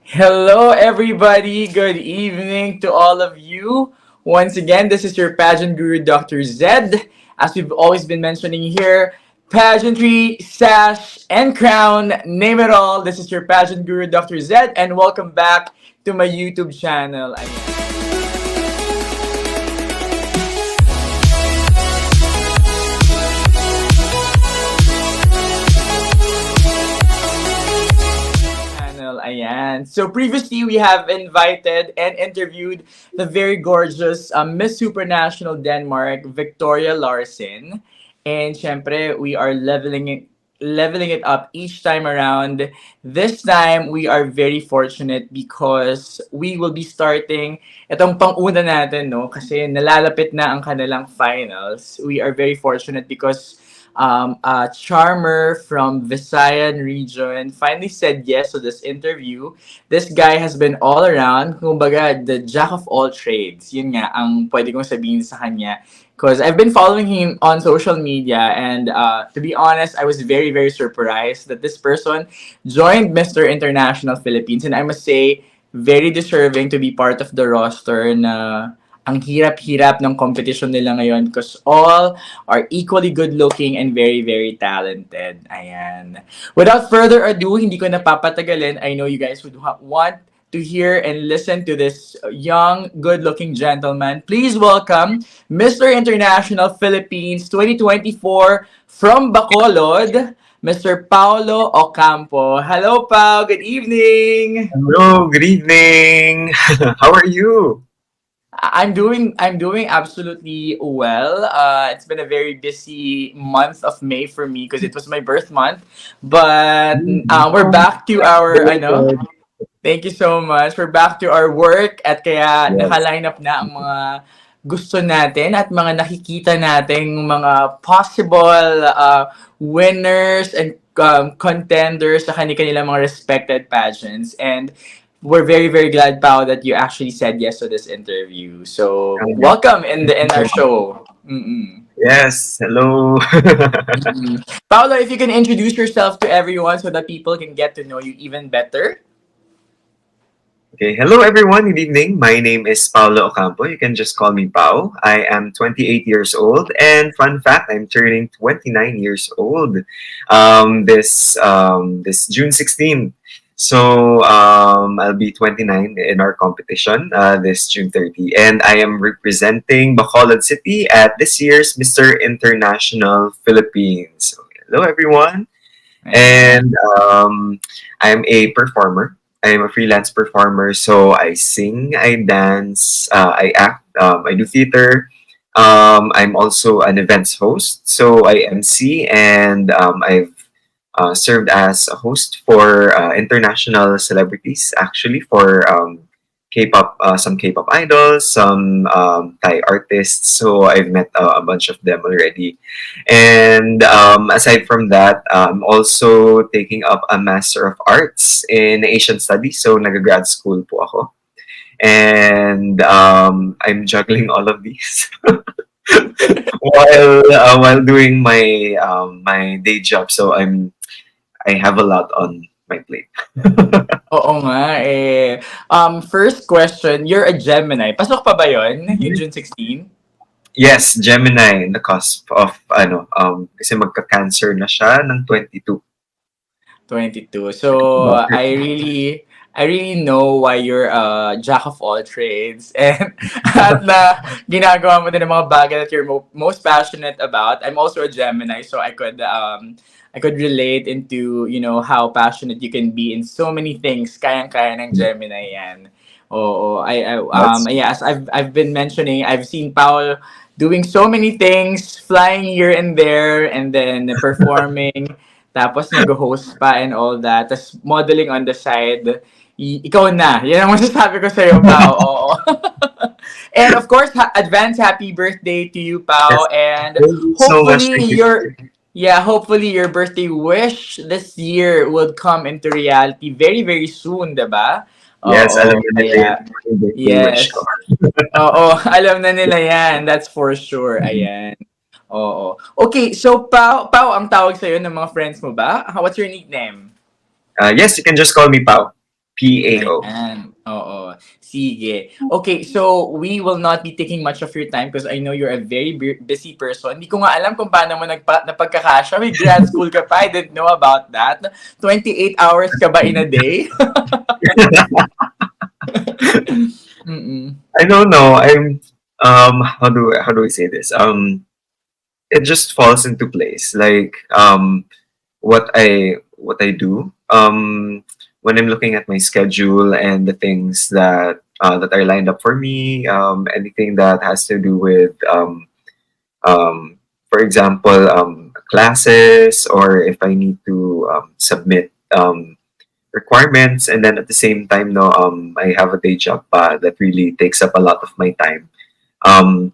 Hello, everybody. Good evening to all of you. Once again, this is your pageant guru, Dr. Zed. As we've always been mentioning here, pageantry, sash, and crown, name it all. This is your pageant guru, Dr. Zed, and welcome back to my YouTube channel. Ayan. So previously, we have invited and interviewed the very gorgeous Miss Supranational Denmark, Victoria Larsen. And syempre, we are leveling it up each time around. This time, we are very fortunate because we will be starting itong pang-una natin, no? Kasi nalalapit na ang kanilang finals. We are very fortunate because a charmer from Visayan region finally said yes to this interview. This guy has been all around, kumbaga, the jack of all trades. Yun nga ang pwede kong sabihin sa kanya. Because I've been following him on social media, and to be honest, I was very, very surprised that this person joined Mr. International Philippines. And I must say, very deserving to be part of the roster na ang hirap-hirap ng competition nila ngayon because all are equally good-looking and very, very talented. Ayan. Without further ado, hindi ko napapatagalin. I know you guys would want to hear and listen to this young, good-looking gentleman. Please welcome Mr. International Philippines 2024 from Bacolod, Mr. Paulo Ocampo. Hello, Pao. Good evening. Hello, good evening. How are you? I'm doing absolutely well. It's been a very busy month of May for me because it was my birth month. But we're back to our ano. Thank you so much. We're back to our work at kaya Yes. naka-line up na ang mga gusto natin at mga nakikita nating mga possible winners and contenders sa kanilang mga respected pageants. And we're very, very glad, Pao, that you actually said yes to this interview. So, welcome in our show. Mm-mm. Yes, hello. Mm-mm. Paolo, if you can introduce yourself to everyone so that people can get to know you even better. Okay, hello everyone, good evening. My name is Paulo Ocampo. You can just call me Pao. I am 28 years old, and fun fact, I'm turning 29 years old this June 16th. So I'll be 29 in our competition this June 30, and I am representing Bacolod City at this year's Mr. International Philippines. So, hello everyone, and I'm a performer. I'm a freelance performer, so I sing, I dance, I act, I do theater. I'm also an events host, so I MC, and I've served as a host for international celebrities, actually, for K-pop, some K-pop idols, some Thai artists. So I've met a bunch of them already. And aside from that, I'm also taking up a Master of Arts in Asian Studies. So nag-grad school po ako. And I'm juggling all of these while doing my day job. So I have a lot on my plate. Oo nga eh. First question, you're a Gemini. Pasok pa ba yon yung June 16? Yes, Gemini, in the cusp of kasi magka-cancer na siya ng 22. 22. So I really know why you're a jack of all trades and at na ginagawa mo din ng mga bagay that you're most passionate about. I'm also a Gemini, so I could relate into, how passionate you can be in so many things. Kayang-kaya ng Gemini yan. Oo, yeah, as I've been mentioning, I've seen Paul doing so many things, flying here and there, and then performing, tapos nag-host pa and all that, tapos modeling on the side. Ikaw na. Yan ang masasabi ko sa'yo, Pao. Oo. And of course, advance happy birthday to you, Pao. Yes. And Thank you so much. hopefully your birthday wish this year will come into reality very, very soon, diba? Yes, alam mo na Kaya, yung birthday yes. wish ko. Oo, alam na nila yan. That's for sure. Ayan. Oo. Okay, so Pao, ang tawag sa'yo ng mga friends mo ba? What's your nickname? Yes, you can just call me Pao. PAO. Ayan. Oo. Sige. Okay, so we will not be taking much of your time because I know you're a very busy person. Hindi ko nga alam kung paano mo napagkakasya. May grad school ka pa. I didn't know about that. 28 hours ka ba in a day? Mm-mm. I don't know. How do I say this? It just falls into place. Like what I do. When I'm looking at my schedule and the things that are lined up for me, anything that has to do with for example, classes, or if I need to submit requirements, and then at the same time, no, I have a day job that really takes up a lot of my time. Um,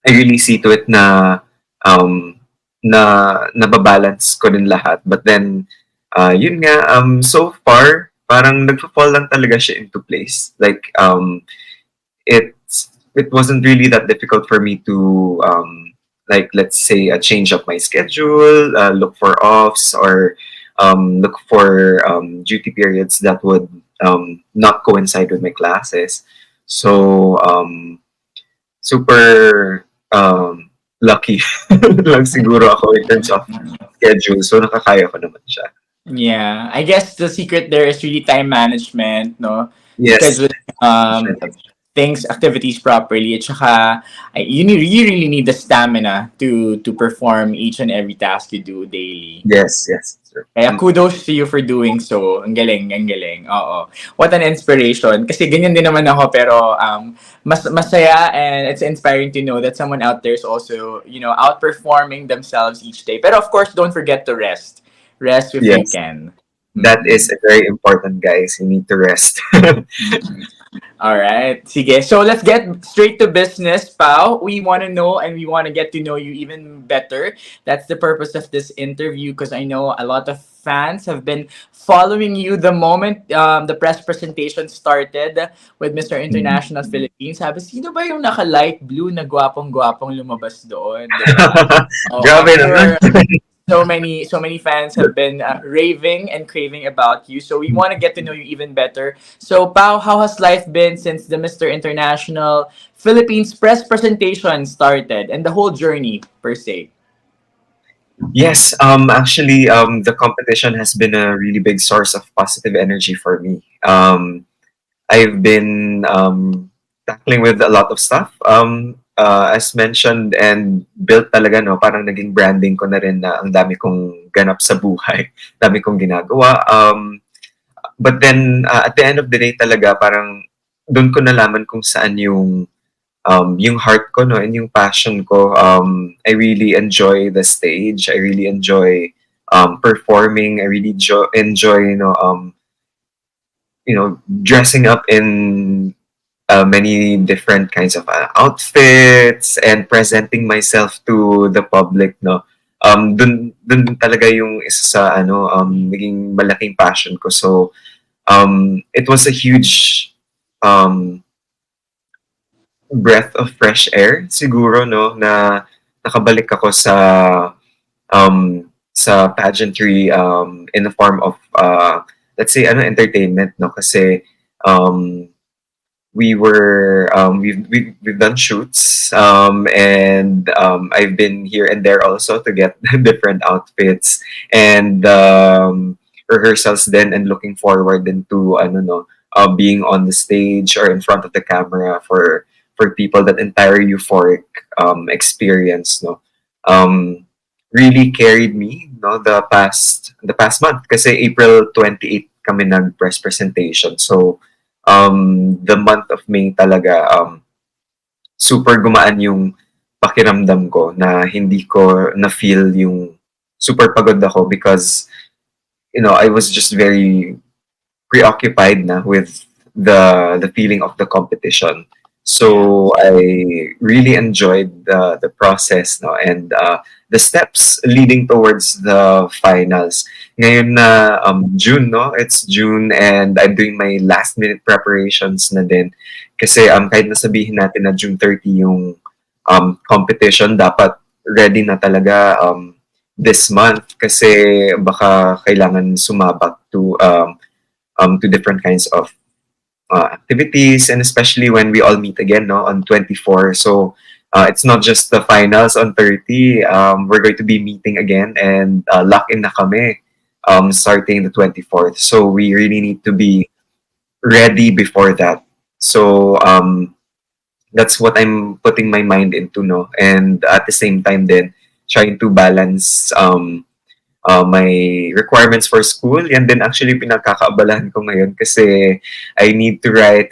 I really see to it na um, nababalance ko din lahat. But then, yun nga, so far, parang nagfa-fall lang talaga siya into place. Like, it wasn't really that difficult for me to, like, let's say, change up my schedule, look for offs, or look for duty periods that would not coincide with my classes. So, super lucky lang siguro ako in terms of schedule. So, nakakaya ko naman siya. Yeah, I guess the secret there is really time management, no? Yes. Scheduling things, activities properly. At saka, you really need the stamina to perform each and every task you do daily. Yes, yes. Sir. Kaya kudos to you for doing so. Ang galing, ang galing. Oo. What an inspiration. Kasi ganyan din naman ako, pero masaya, and it's inspiring to know that someone out there is also, outperforming themselves each day. Pero of course, don't forget to rest. Rest if you Yes. can. That is very important, guys. You need to rest. All right. Sige. So let's get straight to business, Pao. We want to know and we want to get to know you even better. That's the purpose of this interview, because I know a lot of fans have been following you the moment the press presentation started with Mr. International Philippines. Sabi, sino ba yung naka-light blue na gwapong-gwapong lumabas doon? Diba? Oh, Grabe I'm naman. sure so many fans have been raving and craving about you. So we want to get to know you even better. So Pao, how has life been since the Mr. International Philippines press presentation started and the whole journey per se? Yes, actually, the competition has been a really big source of positive energy for me. I've been tackling with a lot of stuff. As mentioned and built talaga, no, parang naging branding ko na rin na ang dami kong ganap sa buhay, dami kong ginagawa. But then, at the end of the day talaga, parang doon ko nalaman kung saan yung heart ko, no, and yung passion ko. I really enjoy the stage. I really enjoy performing. I really enjoy, dressing up in many different kinds of outfits and presenting myself to the public, no. Dun talaga yung isa sa naging malaking passion ko. So it was a huge breath of fresh air siguro, no, na nakabalik ako sa pageantry in the form of let's say entertainment, no, kasi we've done shoots, and I've been here and there also to get different outfits and rehearsals then, and looking forward into being on the stage or in front of the camera for people. That entire euphoric experience, no, really carried me, no, the past month, kasi April 28 kami nag press presentation. So the month of May talaga, super gumaan yung pakiramdam ko, na hindi ko na feel yung super pagod ako, because I was just very preoccupied na with the feeling of the competition. So I really enjoyed the process, no, and the steps leading towards the finals. Ngayon na June, no, it's June, and I'm doing my last minute preparations na din, kasi kahit nasabihin natin na June 30 yung competition, dapat ready na talaga this month, kasi baka kailangan sumabak to to different kinds of activities, and especially when we all meet again, no, on 24. So it's not just the finals on 30. We're going to be meeting again, and lock in na kami starting the 24th. So we really need to be ready before that. So that's what I'm putting my mind into, no? And at the same time, then trying to balance my requirements for school. Yan din actually pinagkakaabalahan ko ngayon kasi I need to write,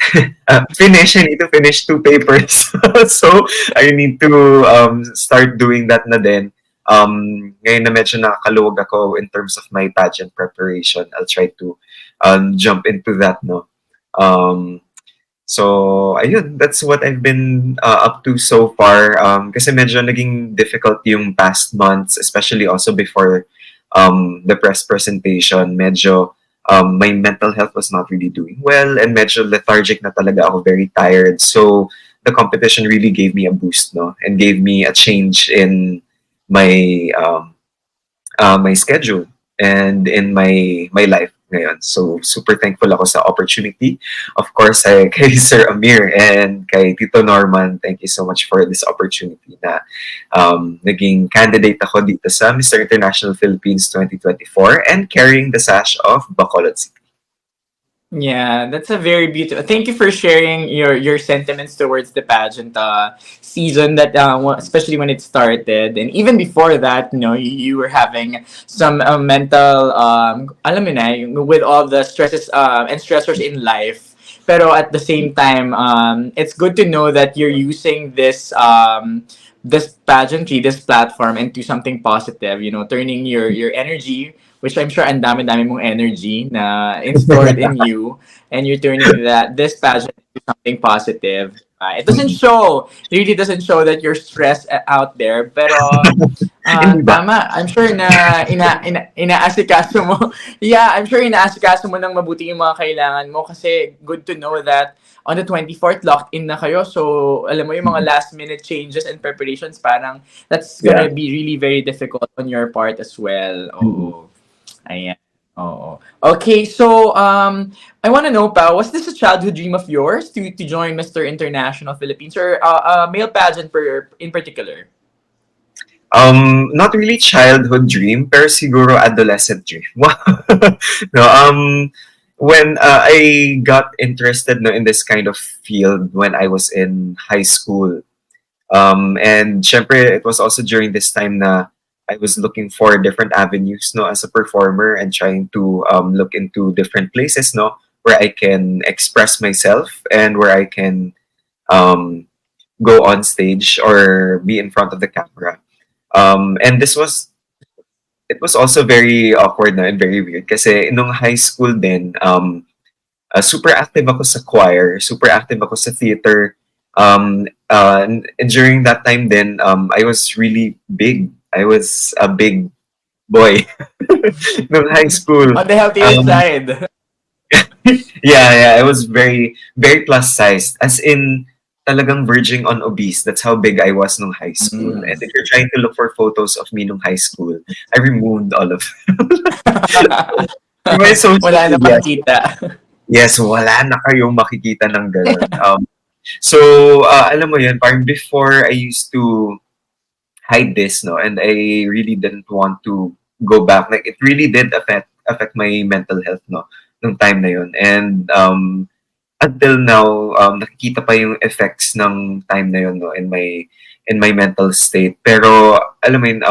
I need to finish two papers. So I need to start doing that na din. Ngayon na medyo nakakaluwag ako in terms of my pageant preparation, I'll try to jump into that, no? Um, So, ayun, that's what I've been up to so far. Kasi medyo naging difficult yung past months, especially also before the press presentation. Medyo my mental health was not really doing well, and medyo lethargic na talaga ako, very tired. So, the competition really gave me a boost, no? And gave me a change in my my schedule and in my life ngayon. So, super thankful ako sa opportunity. Of course, kay Sir Amir and kay Tito Norman, thank you so much for this opportunity na naging candidate ako dito sa Mr. International Philippines 2024 and carrying the sash of Bacolod City. Yeah, that's a very beautiful. Thank you for sharing your sentiments towards the pageant season that especially when it started, and even before that, you were having some mental alam mo na with all the stresses and stressors in life. Pero at the same time, it's good to know that you're using this pageantry, this platform into something positive. Turning your energy, which I'm sure ang dami-dami mong energy na installed in you, and you're turning this pageant into something positive. It doesn't show, it really doesn't show that you're stressed out there, pero Hindi ba? tama. I'm sure na inaasikaso mo. Yeah, I'm sure inaasikaso mo ng mabuti yung mga kailangan mo, kasi good to know that on the 24th, locked in na kayo. So, alam mo yung mga last minute changes and preparations, parang that's gonna Yeah. be really very difficult on your part as well. Mhm. Oo. Ayan. Oo. Okay, so I want to know, pa, was this a childhood dream of yours to join Mr. International Philippines, or a male pageant in particular? Not really childhood dream, pero siguro adolescent dream. No, when I got interested, no, in this kind of field when I was in high school. And syempre, it was also during this time na I was looking for different avenues, no, as a performer, and trying to look into different places, no, where I can express myself and where I can um, go on stage or be in front of the camera. And it was also very awkward na and very weird kasi nung high school din, super active ako sa choir, super active ako sa theater. And during that time then, I was really big. I was a big boy nung high school. On the healthier Um, side. yeah, I was very, very plus sized. As in, talagang verging on obese. That's how big I was nung high school. Mm. And if you're trying to look for photos of me nung high school, I removed all of my social Wala na media. makita. Yes, wala na kayong makikita ng ganun. So, alam mo yun, parang before I used to hide this, no, and I really didn't want to go back. Like, it really did affect my mental health, no, nung time na yun. And until now, nakikita pa yung effects ng time na yun, no, in my mental state. Pero, alam mo yun,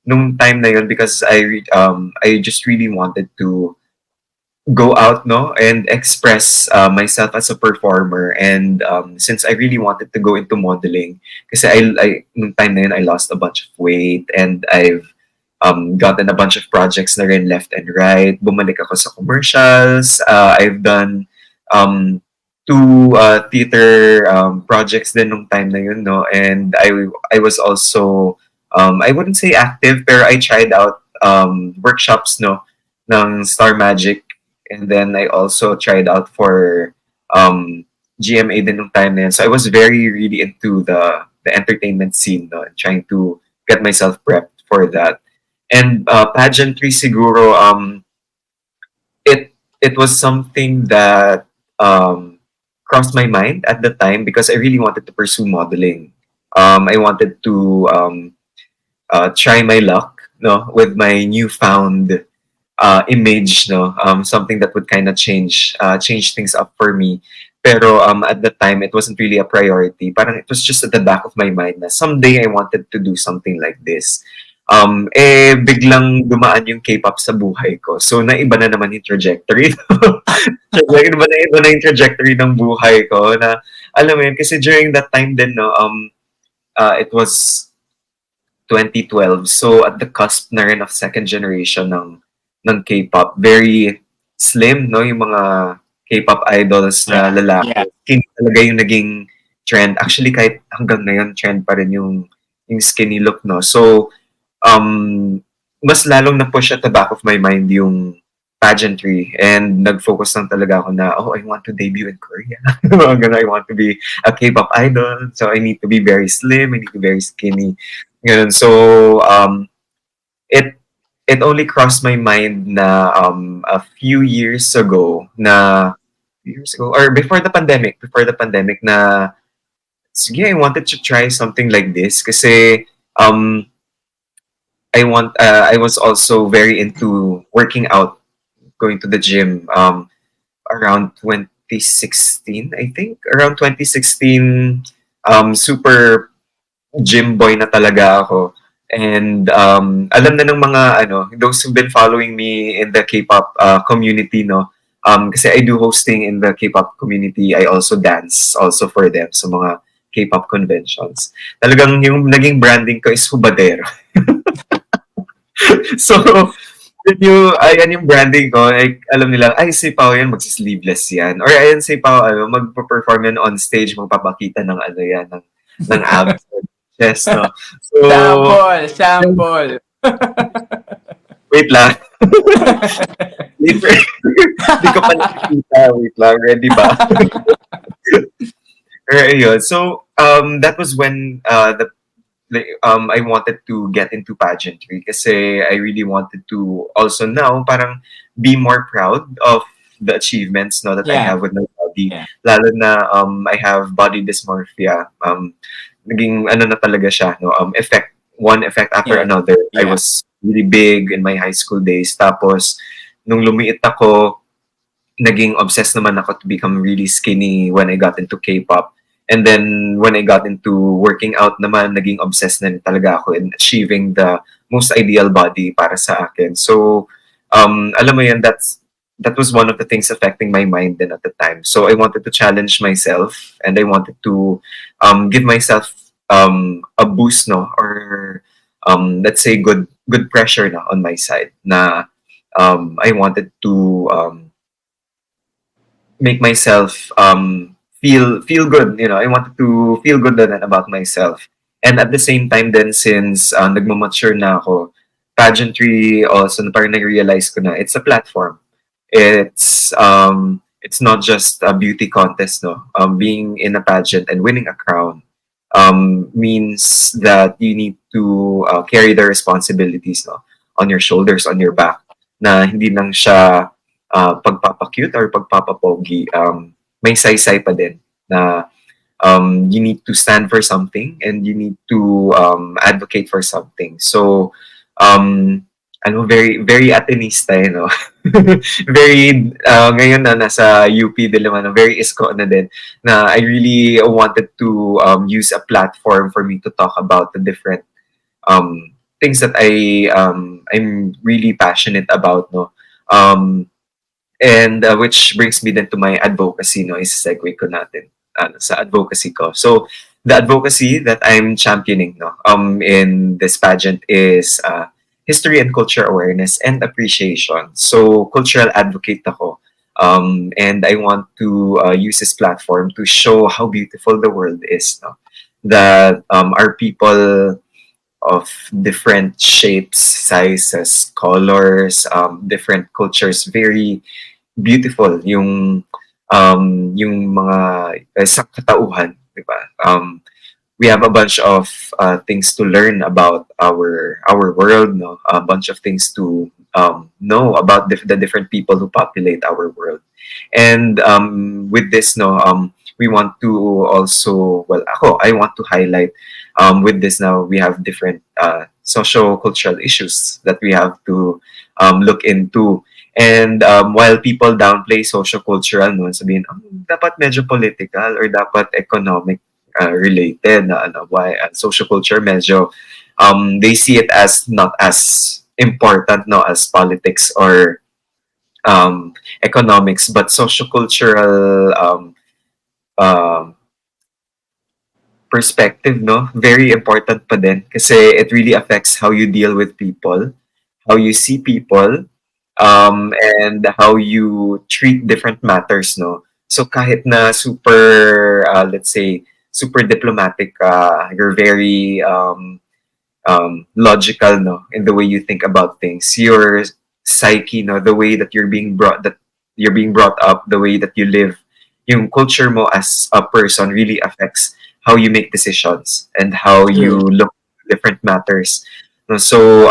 nung time na yun, because I just really wanted to go out, no, and express myself as a performer. And since I really wanted to go into modeling, kasi I nung time na yun, I lost a bunch of weight, and I've gotten a bunch of projects na rin left and right. Bumalik ako sa commercials. I've done two theater projects din nung time na yun, no, and I was also I wouldn't say active, pero I tried out workshops, no, ng Star Magic. And then I also tried out for GMA din nung time na yun. So I was very, really into the entertainment scene, no, and trying to get myself prepped for that. And pageantry siguro, it it was something that crossed my mind at the time because I really wanted to pursue modeling. I wanted to try my luck, no, with my newfound image, no, something that would kind of change things up for me. Pero at the time, it wasn't really a priority. Parang it was just at the back of my mind na someday I wanted to do something like this. Biglang dumaan yung K-pop sa buhay ko. So, naiba na naman yung trajectory. Iba na yung trajectory ng buhay ko na, alam mo yun, kasi during that time din, no, it was 2012. So, at the cusp na rin of second generation ng K-pop. Very slim, no, yung mga K-pop idols na lalaki. Yeah. Skinny talaga yung naging trend. Actually, kahit hanggang ngayon, trend pa rin yung skinny look, no. So, mas lalong na-push at the back of my mind yung pageantry and nag-focus lang talaga ako na, I want to debut in Korea. I want to be a K-pop idol. So, I need to be very slim, I need to be very skinny. Ganun. So, it only crossed my mind na a few years ago or before the pandemic na sige, I wanted to try something like this kasi I was also very into working out, going to the gym around 2016, I think. Around 2016, super gym boy na talaga ako. And alam na ng mga those who've been following me in the K-pop community, no. Kasi I do hosting in the K-pop community. I also dance also for them sa mga K-pop conventions. Talagang yung naging branding ko is hubadero. So, ayan yung branding ko. Like, alam nila, ay, si Pao yan, magsi-sleeveless yan. Or ayan, si Pao, magpa-perform yan on stage, magpapakita ng yan, ng abs. Yes, no. So, Sample. Wait lang. Hindi ko pa nakikita. Wait lang. Ready ba? Ayun. So, that was when I wanted to get into pageantry kasi I really wanted to also now parang be more proud of the achievements that I have with my body. Yeah. Lalo na I have body dysmorphia. Naging na talaga siya, no? One effect after another. Yeah. I was really big in my high school days. Tapos, nung lumiit ako, naging obsessed naman ako to become really skinny when I got into K-pop. And then, when I got into working out naman, naging obsessed na talaga ako in achieving the most ideal body para sa akin. So, alam mo yan, that was one of the things affecting my mind then at the time. So, I wanted to challenge myself and I wanted to give myself a boost, no? Or, let's say, good pressure na on my side na I wanted to make myself feel good, I wanted to feel good then about myself. And at the same time then, since nagmamature na ako, pageantry also parang nag-realize ko na it's a platform. It's not just a beauty contest, no. Being in a pageant and winning a crown means that you need to carry the responsibilities, no, on your shoulders, on your back. Na hindi lang siya pagpapacute or pagpapapogi. May saysay pa din na you need to stand for something and you need to advocate for something. So, very, very Atenista, very, ngayon na nasa UP Diliman, very isko na din, na I really wanted to use a platform for me to talk about the different things that I'm really passionate about, no. And which brings me then to my advocacy, no, is segue ko natin sa advocacy ko. So, the advocacy that I'm championing, no, in this pageant is history and culture awareness and appreciation. So, cultural advocate ako. And I want to use this platform to show how beautiful the world is, no? That our people of different shapes, sizes, colors, different cultures, very beautiful yung mga sa katauhan, di ba? we have a bunch of things to learn about our world, no, a bunch of things to know about the different people who populate our world. And with this, no, we want to also, well, I want to highlight with this now, we have different socio-cultural issues that we have to look into. And while people downplay socio-cultural, no, sabihin, dapat medyo political or dapat economic related na ano, why socio-culture medyo they see it as not as important, no, as politics or economics, but sociocultural um, perspective, no, very important pa din kasi it really affects how you deal with people, how you see people, and how you treat different matters, no. So kahit na super, let's say, super diplomatic, you're very logical, no, in the way you think about things. Your psyche, no, the way that you're being brought up, the way that you live, yung culture mo as a person really affects how you make decisions and how you True. look at different matters. No, so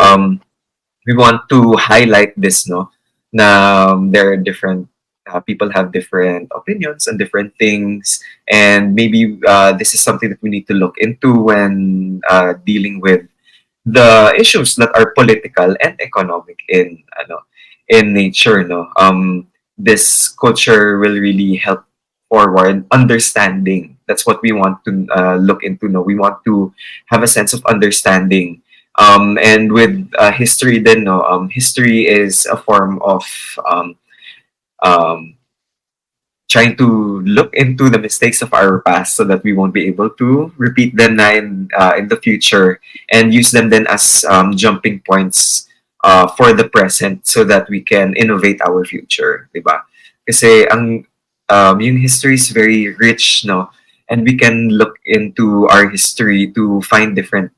we want to highlight this, no, na there are different people have different opinions on different things, and maybe this is something that we need to look into when dealing with the issues that are political and economic in nature, no. This culture will really help forward understanding. That's what we want to look into, no. We want to have a sense of understanding, and with history then, no, history is a form of um, trying to look into the mistakes of our past so that we won't be able to repeat them na in the future, and use them then as jumping points for the present so that we can innovate our future, diba? Kasi yung history is very rich, no, and we can look into our history to find different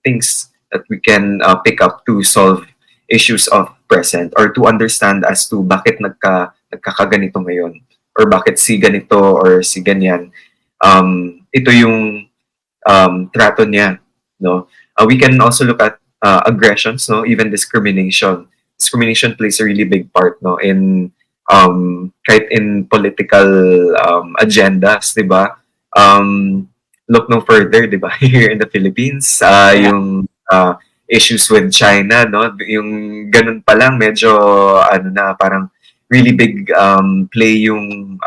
things that we can pick up to solve issues of present, or to understand as to bakit nagkakaganito ngayon, or bakit si ganito or si ganyan ito yung trato niya, no. We can also look at aggressions, no, even discrimination plays a really big part, no, in kahit in political agendas, 'di ba? Look no further, 'di ba? Here in the Philippines, Yeah. yung issues with China, no, yung ganun pa lang medyo ano na, parang really big play yung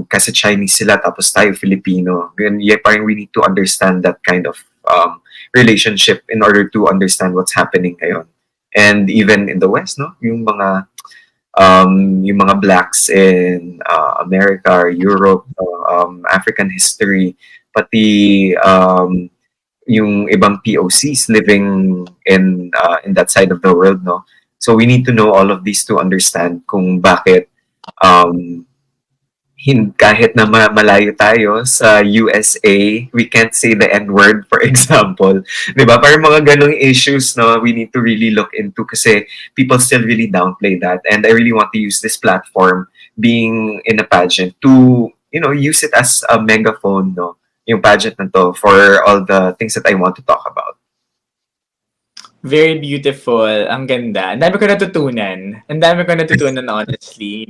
kasi Chinese sila tapos tayo Filipino. Ganun, yeah, parang we need to understand that kind of relationship in order to understand what's happening ngayon. And even in the West, no, yung mga blacks in America or Europe, African history, pati yung ibang POCs living in that side of the world, no. So we need to know all of these to understand kung bakit um, kahit na malayo tayo sa USA, we can't say the N-word, for example. Di ba? Parang mga ganong issues, no, we need to really look into kasi people still really downplay that. And I really want to use this platform, being in a pageant, to, use it as a megaphone, no, yung pageant na to, for all the things that I want to talk about. Very beautiful. Ang ganda. Ang dami ko natutunan. Ang dami ko natutunan, honestly,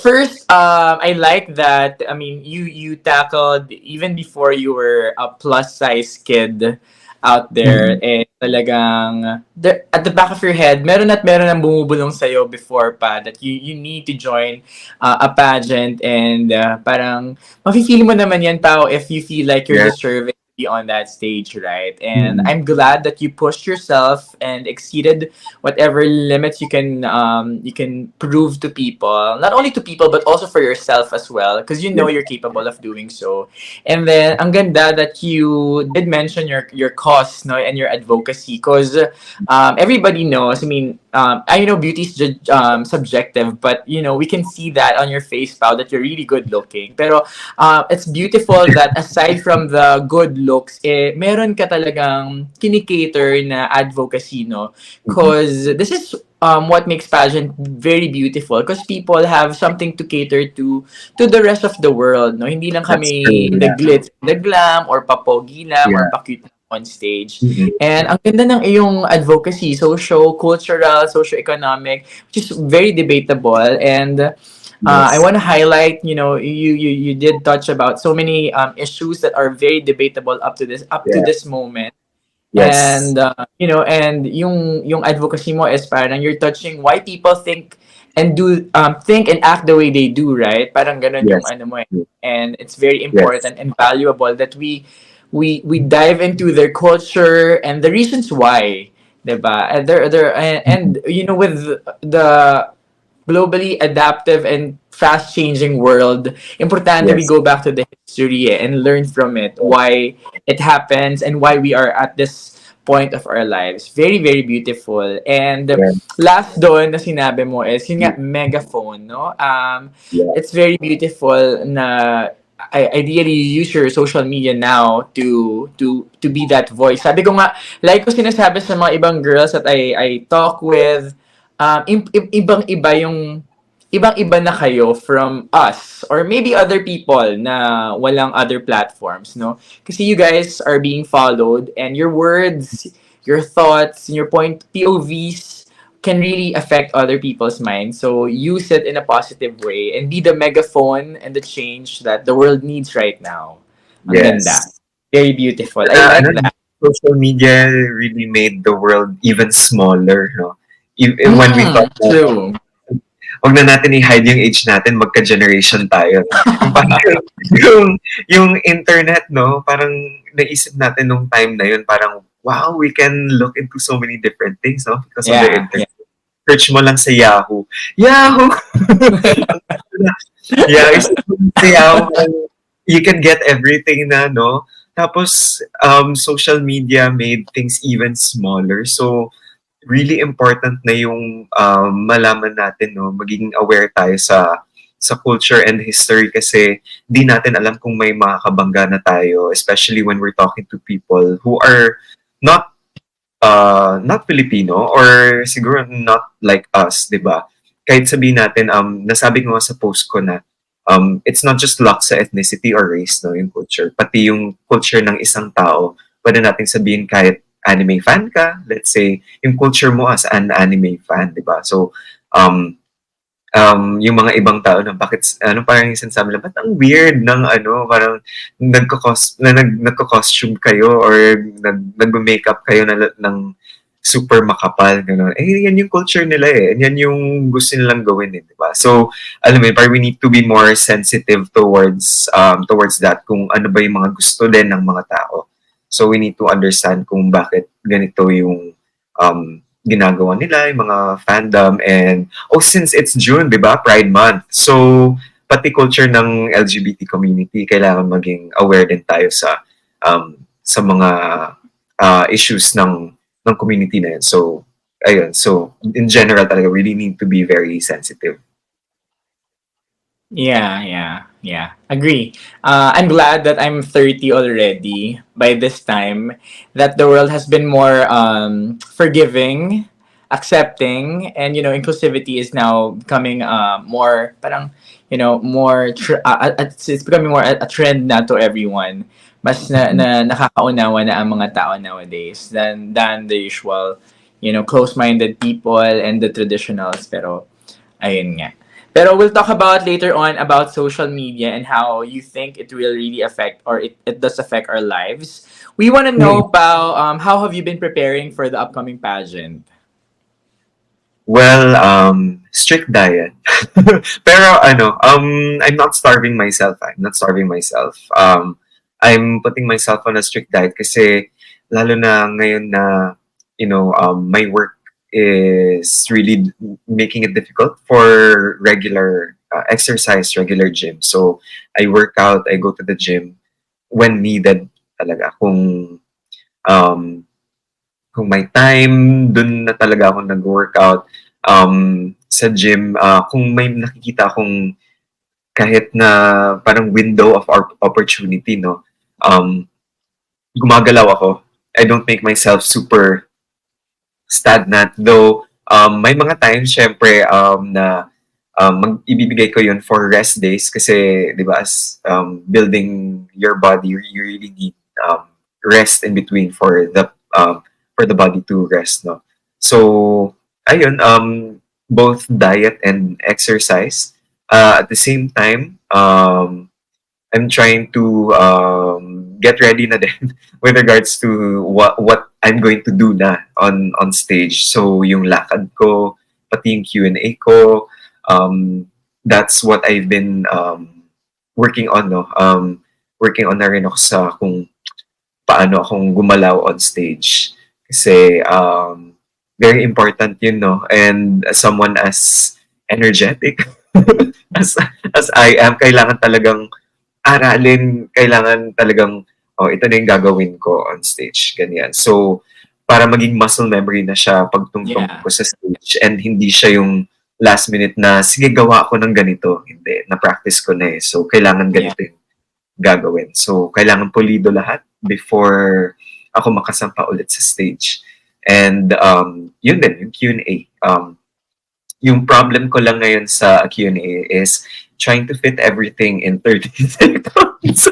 first, I like that, I mean, you tackled, even before you were a plus size kid out there, and talagang, at the back of your head, meron at meron ang bumubulong sa'yo before pa, that you need to join a pageant, and parang, mafe-feel mo naman yan, Pao, if you feel like you're Yeah. deserving be on that stage, right? And I'm glad that you pushed yourself and exceeded whatever limits you can prove to people, not only to people but also for yourself as well, because you know you're capable of doing so. And then ang ganda that you did mention your cause, no, and your advocacy, because everybody knows. I mean, I know beauty is subjective, but we can see that on your face, pal, that you're really good looking. Pero it's beautiful that aside from the good looks, meron ka talagang kinikater na advocacy, no? Mhm. Because this is what makes pageant very beautiful, because people have something to cater to the rest of the world, no? Hindi lang That's kami true. the Yeah. glitz, the glam, or papogi lang, or Yeah. pa-cute lang on stage. Mhm. And ang ganda ng iyong advocacy, cultural, socio-economic, which is very debatable. And I Yes. want to highlight, you did touch about so many issues that are very debatable up to Yeah. this moment. Yes. And and yung advocacy mo is parang you're touching why people think and act the way they do, right? Parang ganun yung Yes. ano mo eh. And it's very Yes. important and valuable that we dive into their culture and the reasons why, 'di ba? And with the globally adaptive and fast changing world, importante we Yes. go back to the history and learn from it, why it happens and why we are at this point of our lives. Very, very beautiful. And Yeah. last doon na sinabi mo is, yun nga, megaphone, no? Yeah. It's very beautiful na ideally you use your social media now to be that voice. Sabi ko nga, like ko sinasabi sa mga ibang girls that I talk with, ibang-iba na kayo from us or maybe other people na walang other platforms, no? Kasi you guys are being followed and your words, your thoughts, your POVs can really affect other people's minds. So use it in a positive way and be the megaphone and the change that the world needs right now. Ang ganda. Yes. Very beautiful. I Kaya like ano, that. social media really made the world even smaller, no? When we thought na, True. wag na natin i-hide yung age natin, magka-generation tayo. Yung parang, yung, yung internet, no? Parang naisip natin nung time na yun, parang, wow, we can look into so many different things, no? Because of the Yeah. internet. Search mo lang sa Yahoo. Yahoo! Yeah, isip mo lang sa Yahoo, you can get everything na, no? Tapos, social media made things even smaller. So, really important na yung malaman natin, no? Maging aware tayo sa culture and history kasi di natin alam kung may makakabangga na tayo, especially when we're talking to people who are not not Filipino or siguro not like us, 'di ba? Kahit sabihin natin nasabi ko nga sa post ko na it's not just locked sa ethnicity or race, no, yung culture, pati yung culture ng isang tao. Pwede nating sabihin kahit anime fan ka, let's say, yung culture mo as an anime fan, 'di ba? So yung mga ibang tao na bakit ano parang yung sinasabi na, ba't ang weird ng ano, parang nagko-costume kayo or nagme-makeup kayo ng super makapal, gano'n. Eh, yan yung culture nila eh. Yan yung gusto nilang gawin eh, di ba? So, alam mo yun, parang we need to be more sensitive towards that, kung ano ba yung mga gusto din ng mga tao. So, we need to understand kung bakit ganito yung ginagawa nila, yung mga fandom, and since it's June, 'di ba? Pride month. So pati culture ng LGBT community kailangan maging aware din tayo sa mga issues ng community na yun. So ayun. So in general talaga really need to be very sensitive. Yeah. Agree. I'm glad that I'm 30 already by this time, that the world has been more forgiving, accepting, and inclusivity is now becoming more parang more it's becoming more a trend na to everyone. Mas nakakaunawa na ang mga tao nowadays than the usual, close-minded people and the traditionals. Pero ayun nga. Pero we'll talk about later on about social media and how you think it will really affect, or it does affect our lives. We want to know about how have you been preparing for the upcoming pageant? Well, strict diet. Pero ano, I'm not starving myself. I'm not starving myself. I'm putting myself on a strict diet kasi lalo na ngayon na, my work is really making it difficult for regular exercise, regular gym. So, I work out, I go to the gym when needed talaga. Um, kung may time, dun na talaga ako nag-workout. Sa gym, kung may nakikita akong kahit na parang window of opportunity, no, um, gumagalaw ako. I don't make myself super stagnant. Though, may mga times, syempre, na ibibigay ko yun for rest days kasi, di ba, as building your body, you really need rest in between for the body to rest, no? So, ayun, both diet and exercise. At the same time, I'm trying to get ready na din with regards to what I'm going to do na on stage. So yung lakad ko, pati yung Q&A ko, that's what I've been working on, no. Working on na rin ako sa kung paano akong gumalaw on stage. Kasi very important yun, no. And as someone as energetic as as I am, kailangan talagang aralin, kailangan talagang, oh, ito na yung gagawin ko on stage, ganyan. So, para maging muscle memory na siya pagtungtong Yeah. ko sa stage and hindi siya yung last minute na, sige, gawa ako ng ganito. Hindi, na-practice ko na eh. So, kailangan ganito yung gagawin. So, kailangan pulido lahat before ako makasampa ulit sa stage. And, yun din, yung Q&A. Yung problem ko lang ngayon sa Q&A is trying to fit everything in 30 seconds.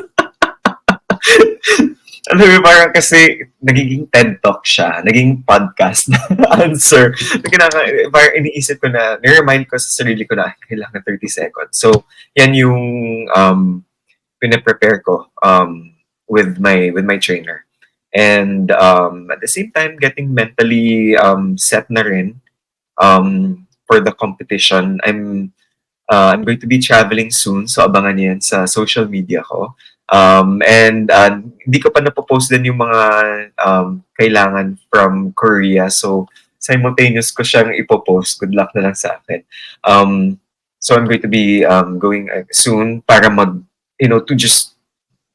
Alam mo, parang kasi nagiging TED Talk siya, naging podcast na answer. Parang iniisip ko na, niremind ko sa sarili ko na, kailangan 30 seconds. So, yan yung pinaprepare ko with my trainer. And at the same time, getting mentally set na rin for the competition. I'm going to be traveling soon, so abangan niyo yan sa social media ko. And hindi ko pa napopost din yung mga kailangan from Korea. So, simultaneous ko siyang ipopost. Good luck na lang sa akin. So, I'm going to be going soon para to just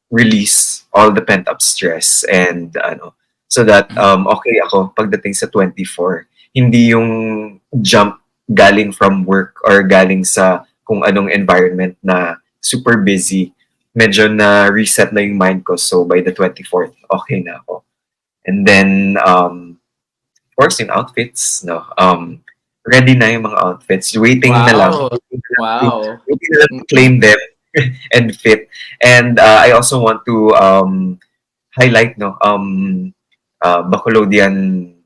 release all the pent-up stress and so that okay ako pagdating sa 24. Hindi yung jump galing from work or galing sa kung anong environment na super busy, medyo na reset na yung mind ko. So by the 24th, okay na ako. And then, of course, yung outfits, no, ready na yung mga outfits. Waiting na lang. Wow. Waiting na lang to claim them and fit. And I also want to highlight, no, Bacolodian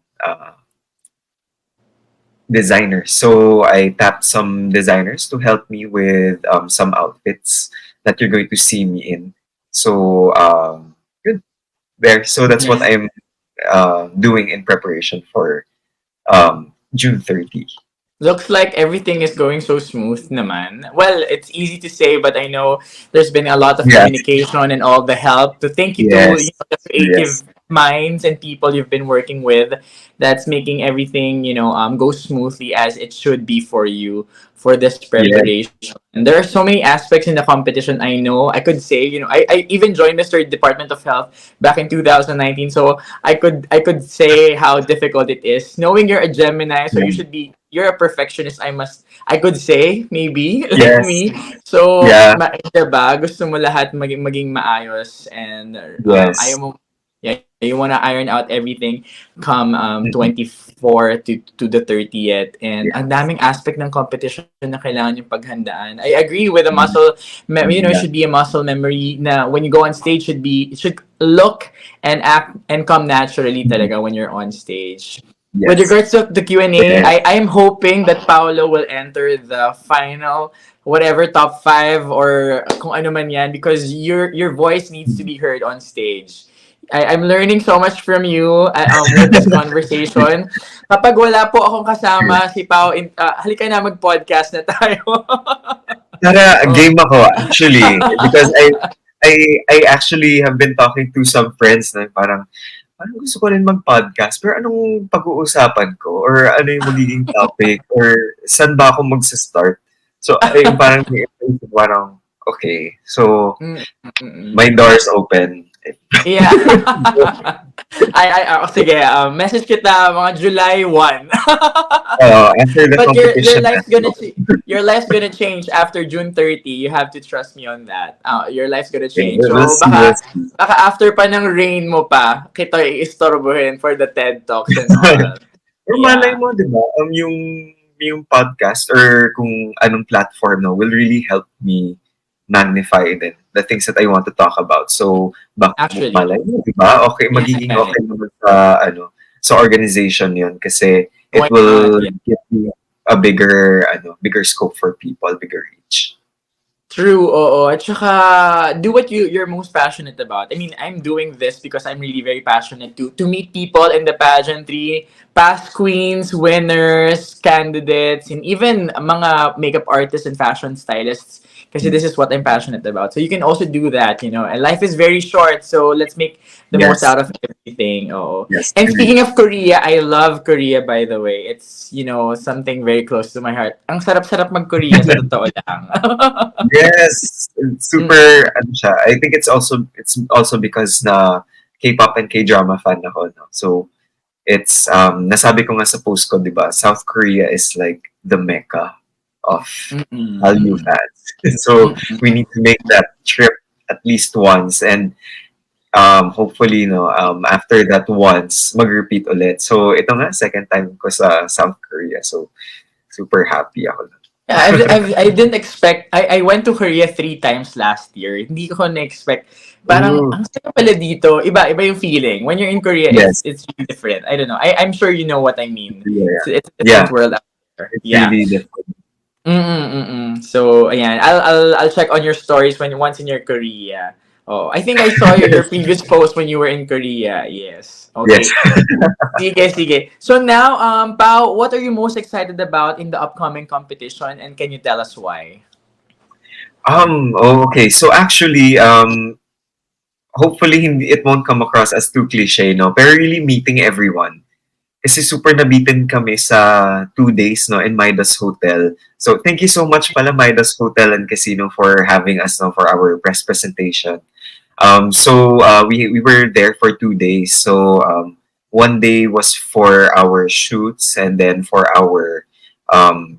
designers. So I tapped some designers to help me with some outfits that you're going to see me in. So good there. So that's what I'm doing in preparation for June 30. Looks like everything is going so smooth naman. Well, it's easy to say, but I know there's been a lot of Yes. communication and all the help. To thank you to Yes. the creative Yes. minds and people you've been working with that's making everything, go smoothly as it should be for you for this preparation. And there are so many aspects in the competition. I know I could say, I even joined Mr. Department of Health back in 2019, so I could say how difficult it is. Knowing you're a Gemini, so you're a perfectionist. I could say maybe like Yes. me. So Yeah. diba, gusto mo lahat maging maayos and Yes. ayaw mo, yeah, you want to iron out everything come Mhm. 24 to the 30th, and ang daming aspect ng competition na kailangan yung paghandaan. I agree with the muscle Yeah. should be a muscle memory na when you go on stage it should look and act and come naturally talaga when you're on stage. Yes. With regards to the Q&A, Yes. I am hoping that Paolo will enter the final whatever top 5 or kung ano man yan, because your voice needs to be heard on stage. I'm learning so much from you with this conversation. Kapag wala po akong kasama si Pao, halika na mag-podcast na tayo. Tara, game ako actually because I actually have been talking to some friends na parang gusto ko rin mag-podcast pero anong pag-uusapan ko or ano yung magiging topic or saan ba ako magsa-start? So ay parang okay. So my door's open Yeah. Sige, message kita mga July 1. After the But your competition, life's gonna your life's gonna change after June 30. You have to trust me on that. Your life's gonna okay, change. we'll So see, we'll baka see. baka after pa ng rain mo pa, kita iistorbohin for the TED Talks and all. Or malay Yeah. mo, di ba, yung podcast or kung anong platform, no, will really help me magnify the things that I want to talk about. So, Actually. malay mo, di ba? Okay, Yeah, magiging yeah, yeah. okay naman sa organization yun kasi it Why not? will Yeah. give me a bigger scope for people, bigger reach. True, oo. At saka, do what you're most passionate about. I mean, I'm doing this because I'm really very passionate to meet people in the pageantry, past queens, winners, candidates, and even mga makeup artists and fashion stylists. Kasi this is what I'm passionate about. So you can also do that, you know. And life is very short, so let's make the most Yes, out of everything. Oo. yes, And agree. speaking of Korea, I love Korea, by the way. It's, you know, something very close to my heart. Ang sarap-sarap mag-Korea, sa totoo lang. Yes, it's super, Mm. ano siya. I think it's also because na K-pop and K-drama fan ako, no? So, it's, nasabi ko nga sa post ko, di ba, South Korea is like the mecca of Hallyu Mm. fans. So, we Mm. need to make that trip at least once. And hopefully, no, after that once, mag-repeat ulit. So, ito nga, second time ko sa South Korea. So, super happy ako. Yeah, I didn't expect, I went to Korea 3 times last year. Hindi ko na-expect. Parang, Ooh, ang saya pala dito. Iba yung feeling. When you're in Korea, yes. it's really different. I don't know. I'm sure you know what I mean. Yeah. It's a Yeah, different world out there. it's Yeah. really different. So, ayan. I'll check on your stories when once in your Korea. Oh, I think I saw your previous post when you were in Korea. Yes. Yes. Okay. Sige, sige. So now, Pao, what are you most excited about in the upcoming competition, and can you tell us why? Okay. So actually, hopefully it won't come across as too cliche, no? Pero really meeting everyone. Kasi super nabitin kami sa 2 days, no, in Midas Hotel. So thank you so much pala Midas Hotel and Casino for having us, no, for our press presentation. We were there for 2 days. So one day was for our shoots and then for our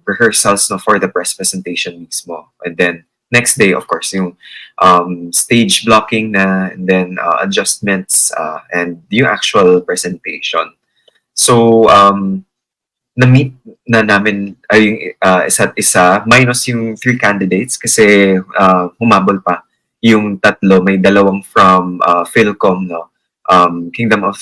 rehearsals, no, for the press presentation mismo. And then next day, of course, yung stage blocking na, and then adjustments and yung actual presentation. So na-meet na namin ay isa't isa minus yung 3 candidates kasi humabol pa yung tatlo. May dalawang from Philcom, no? Kingdom of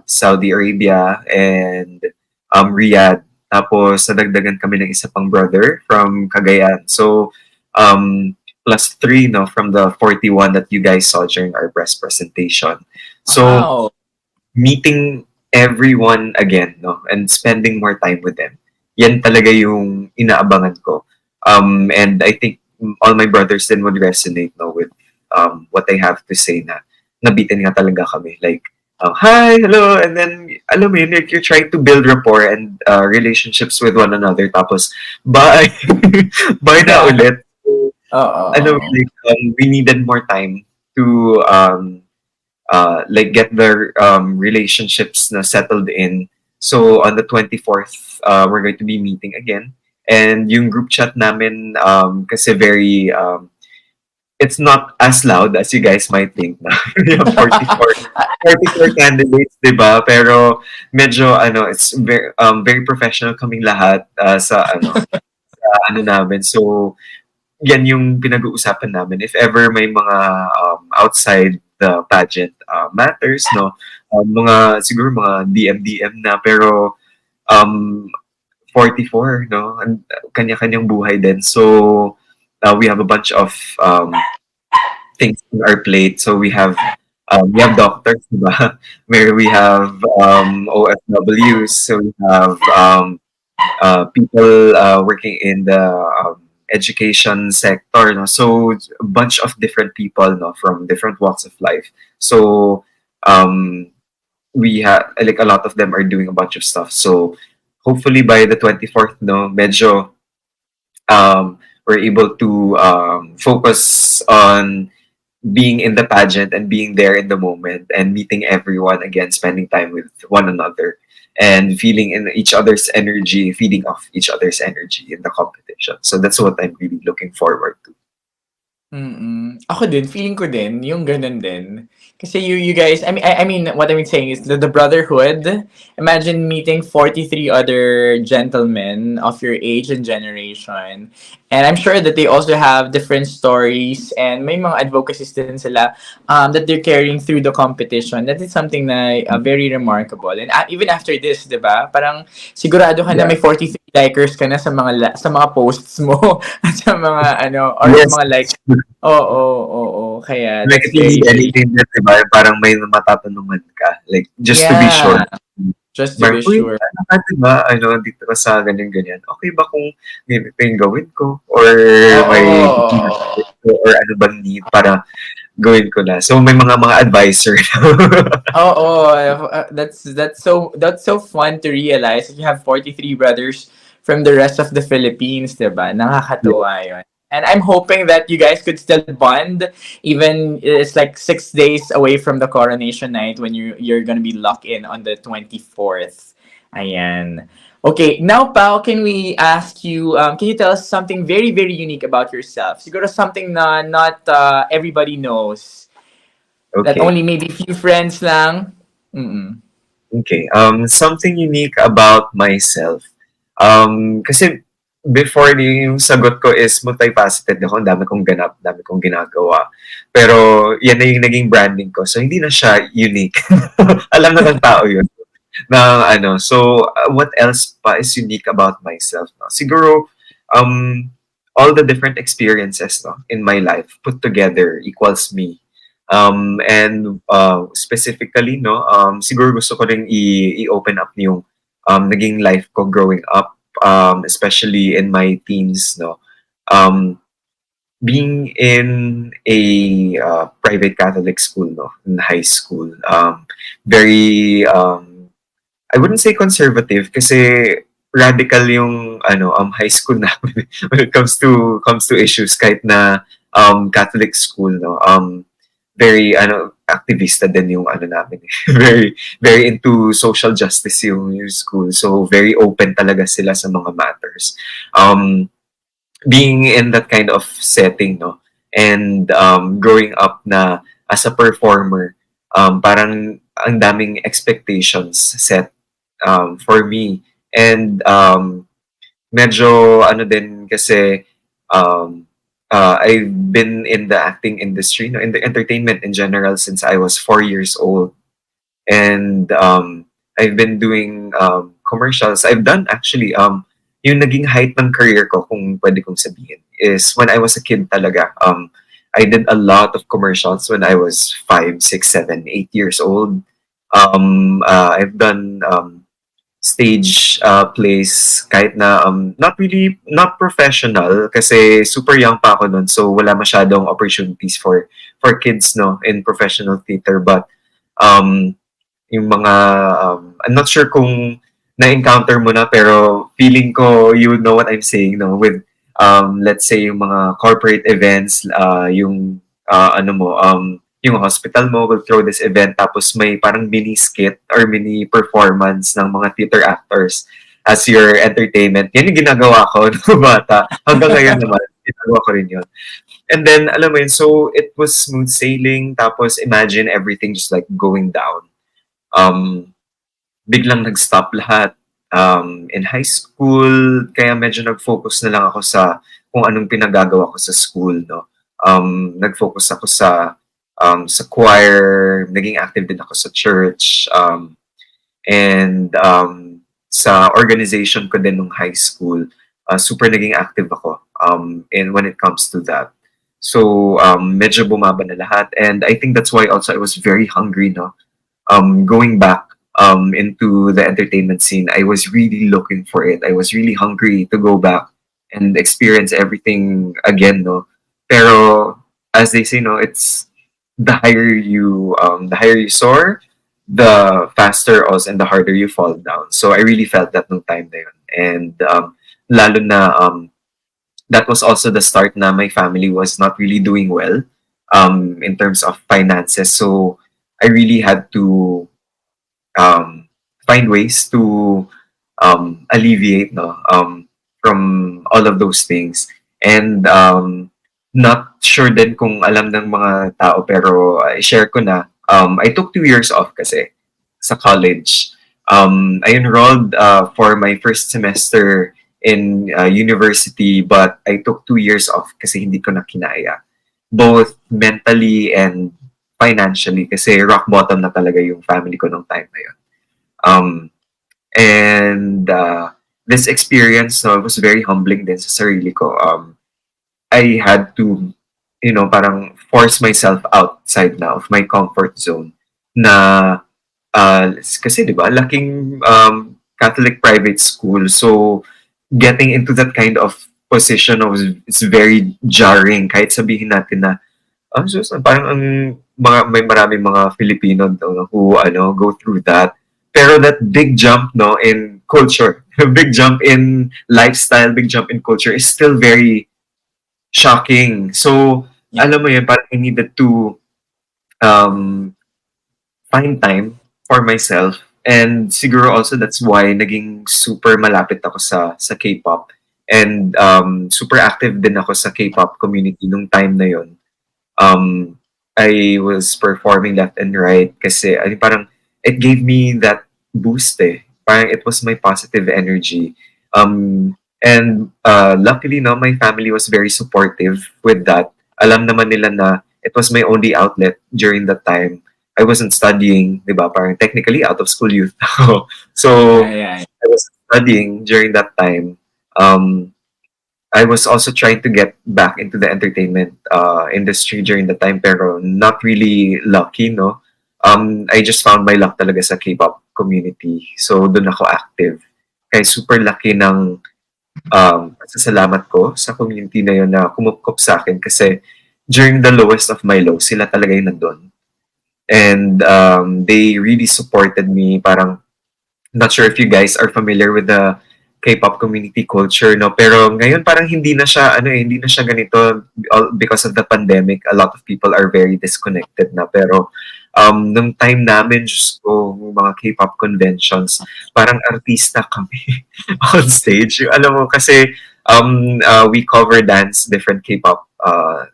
Saudi Arabia and Riyadh. Tapos nadagdagan kami ng isa pang brother from Cagayan. So plus 3, no, from the 41 that you guys saw during our press presentation. So Wow. meeting everyone again, no, and spending more time with them. Yan talaga yung inaabangan ko. And I think all my brothers then would resonate, no, with what I have to say na nabitin nga talaga kami. Like, hi, hello, and then, alam mo yun, like, you're trying to build rapport and relationships with one another. Tapos, bye! Bye na Yeah. ulit. Ano, Oo. like, we needed more time to like get their relationships na settled in. So on the 24th, we're going to be meeting again. And yung group chat namin, kasi very, it's not as loud as you guys might think na. We have 44 candidates, di ba? Pero medyo, it's very professional kaming lahat sa namin. So, yan yung pinag-uusapan namin. If ever may mga outside the pageant matters, no? Siguro mga DM na, pero um, 44, no? Kanya-kanyang buhay din. So, we have a bunch of things on our plate. So, we have doctors, diba? Where we have OFWs, so we have people working in the education sector, no? So a bunch of different people, no, from different walks of life. So um, we have like a lot of them are doing a bunch of stuff. So hopefully by the 24th, no, medyo we're able to focus on being in the pageant and being there in the moment and meeting everyone again, spending time with one another and feeling in each other's energy, feeding off each other's energy in the competition. So that's what I'm really looking forward to. Ako din, feeling ko din, yung ganun din. Kasi you guys, I mean, what I'm saying is the brotherhood. Imagine meeting 43 other gentlemen of your age and generation. And I'm sure that they also have different stories and may mga advocacies din sila that they're carrying through the competition. That is something na very remarkable. And even after this, di ba? Parang sigurado ka na Yeah. may 43 likers ka na sa mga sa mga posts mo at sa mga ano or sa Yes. mga likes. Oo, oo. Kaya Like, that's it can be very, very, anything that, diba? Parang may matatanungan ka. Like, just to be sure. yeah, just to be Parang, uy, sure. ano ka, diba? Ano, dito ka sa ganyan-ganyan. Okay ba kung ganito yung gawin ko? Or may Oo. or ano bang need para gawin ko na. So, may mga advisor. Oo, that's so fun to realize that you have 43 brothers from the rest of the Philippines, 'di ba? Yeah. Nakakatuwa 'yun. And I'm hoping that you guys could still bond even it's like 6 days away from the coronation night when you're gonna be locked in on the 24th. Ayan. Okay, now Pao, can we ask you, can you tell us something very, very unique about yourself? Siguro something na not everybody knows. That Okay. only maybe few friends lang. Mm-mm. Okay. Something unique about myself. Kasi before yung sagot ko is multifaceted ako. Ang dami kong ganap, dami kong ginagawa. Pero yan na yung naging branding ko. So hindi na siya unique. Alam na ng tao yun. Na ano. So what else pa is unique about myself? No? Siguro, all the different experiences no, in my life put together equals me. And specifically, no, siguro gusto ko rin i-open up yung naging life ko growing up, especially in my teens, no. Um, Being in a private Catholic school, no, in high school, very, I wouldn't say conservative kasi radical yung ano high school namin when it comes to issues kahit na Catholic school no very ano activista din yung ano namin eh. very very into social justice yung school so very open talaga sila sa mga matters um being in that kind of setting no and growing up na as a performer parang ang daming expectations set for me and medyo ano din kasi um, I've been in the acting industry, no, in the entertainment in general since I was 4 years old, and I've been doing commercials. I've done actually yung naging height ng career ko, kung pwede kong sabihin, is when I was a kid talaga. I did a lot of commercials when I was 5, 6, 7, 8 years old. I've done stage plays kahit na not professional kasi super young pa ako nun so wala masyadong opportunities for kids no in professional theater but um yung mga I'm not sure kung na-encounter mo na pero feeling ko you know what I'm saying no with let's say yung mga corporate events yung ano mo yung hospital mo will throw this event tapos may parang mini skit or mini performance ng mga theater actors as your entertainment. Yan yung ginagawa ko nung bata. Hanggang ngayon naman, ginagawa ko rin yun. And then, alam mo yun, so it was smooth sailing tapos imagine everything just like going down. Um, Biglang nag-stop lahat in high school kaya medyo nag-focus na lang ako sa kung anong pinagagawa ko sa school no nag-focus ako sa choir naging active din ako sa church and sa organization ko din nung high school super naging active ako and when it comes to that so medyo bumaba na lahat and I think that's why also I was very hungry no going back into the entertainment scene, I was really looking for it. I was really hungry to go back and experience everything again, no. Pero as they say, no, it's the higher you soar, the faster also and the harder you fall down. So I really felt that nung time na yun. And lalo na that was also the start na my family was not really doing well. in terms of finances. So I really had to um, find ways to alleviate, no, from all of those things. And not sure din kung alam ng mga tao, pero i-share ko na, I took 2 years off kasi sa college. I enrolled for my first semester in university, but I took 2 years off kasi hindi ko na kinaya. Both mentally and financially, kasi rock bottom na talaga yung family ko nung time na yun. Um, and this experience, no, was very humbling din sa sarili ko. I had to, parang force myself outside na of my comfort zone na kasi 'di ba, laking Catholic private school. So getting into that kind of position was it's very jarring, kahit sabihin natin na sus, parang ang may maraming mga Filipino, no, who go through that. Pero that big jump, no, in culture, big jump in lifestyle, big jump in culture is still very shocking. So Yeah. alam mo yun, parang I needed to um, find time for myself. And siguro also that's why naging super malapit ako sa K-pop. And super active din ako sa K-pop community nung time na yon. Um, I was performing left and right kasi parang it gave me that boost eh. Parang it was my positive energy. And luckily, no, my family was very supportive with that. Alam naman nila na it was my only outlet during that time. I wasn't studying, di ba? Parang technically out of school youth ako. So, Yeah. I was studying during that time. Um, I was also trying to get back into the entertainment industry during the time, pero not really lucky, no? I just found my luck talaga sa K-pop community. So, doon ako active. Kaya super lucky ng pasasalamat ko sa community na yun na kumupkop sa akin kasi during the lowest of my lows, sila talaga yung nandun. And they really supported me. Parang, not sure if you guys are familiar with the K-pop community culture, no? Pero ngayon parang hindi na siya, hindi na siya ganito because of the pandemic. A lot of people are very disconnected na. Pero nung time namin, Diyos ko, yung mga K-pop conventions, parang artista kami on stage. Alam mo, kasi we cover dance, different K-pop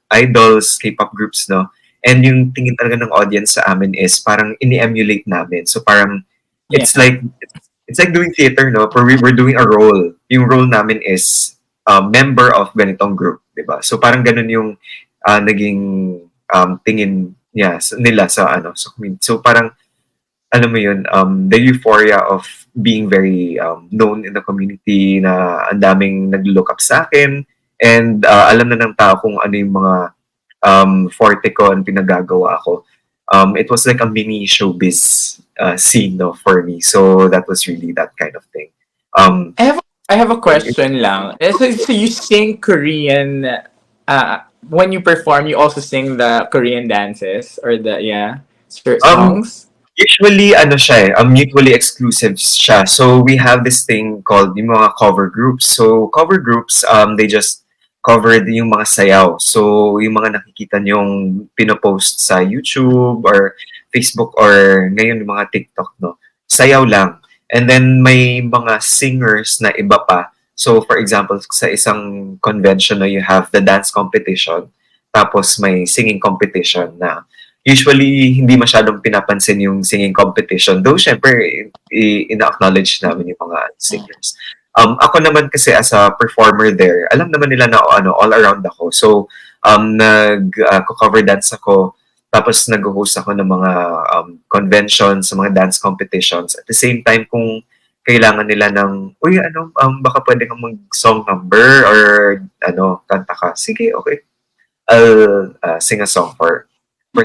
idols, K-pop groups, no? And yung tingin talaga ng audience sa amin is parang ini-emulate namin. So parang Yeah. it's like doing theater, no? Pero we're doing a role. Yung role namin is member of ganitong group, di ba? So parang ganun yung naging tingin nila sa community. So parang alam mo yun, the euphoria of being very known in the community, na ang daming nag-look up sa akin, and alam na ng tao kung ano yung mga forte ko and pinagagawa ko. It was like a mini showbiz scene, no, for me. So that was really that kind of thing. I have a question lang. So you sing Korean when you perform, you also sing the Korean dances or the songs? Usually, siya mutually exclusive siya. So we have this thing called yung mga cover groups. So cover groups, they just covered yung mga sayaw. So yung mga nakikita niyong pinopost sa YouTube or Facebook or ngayon yung mga TikTok, no? Sayaw lang. And then may mga singers na iba pa. So for example, sa isang convention na you have the dance competition, tapos may singing competition na usually hindi masyadong pinapansin yung singing competition. Though syempre ina-acknowledge namin yung mga singers. Ako naman kasi as a performer there, alam naman nila na all around ako. So nag-cover dance ako, tapos nag-host ako ng mga conventions, sa mga dance competitions. At the same time, kung kailangan nila ng, uy, baka pwede kang mag-song number or kanta ka. Sige, okay. I'll sing a song for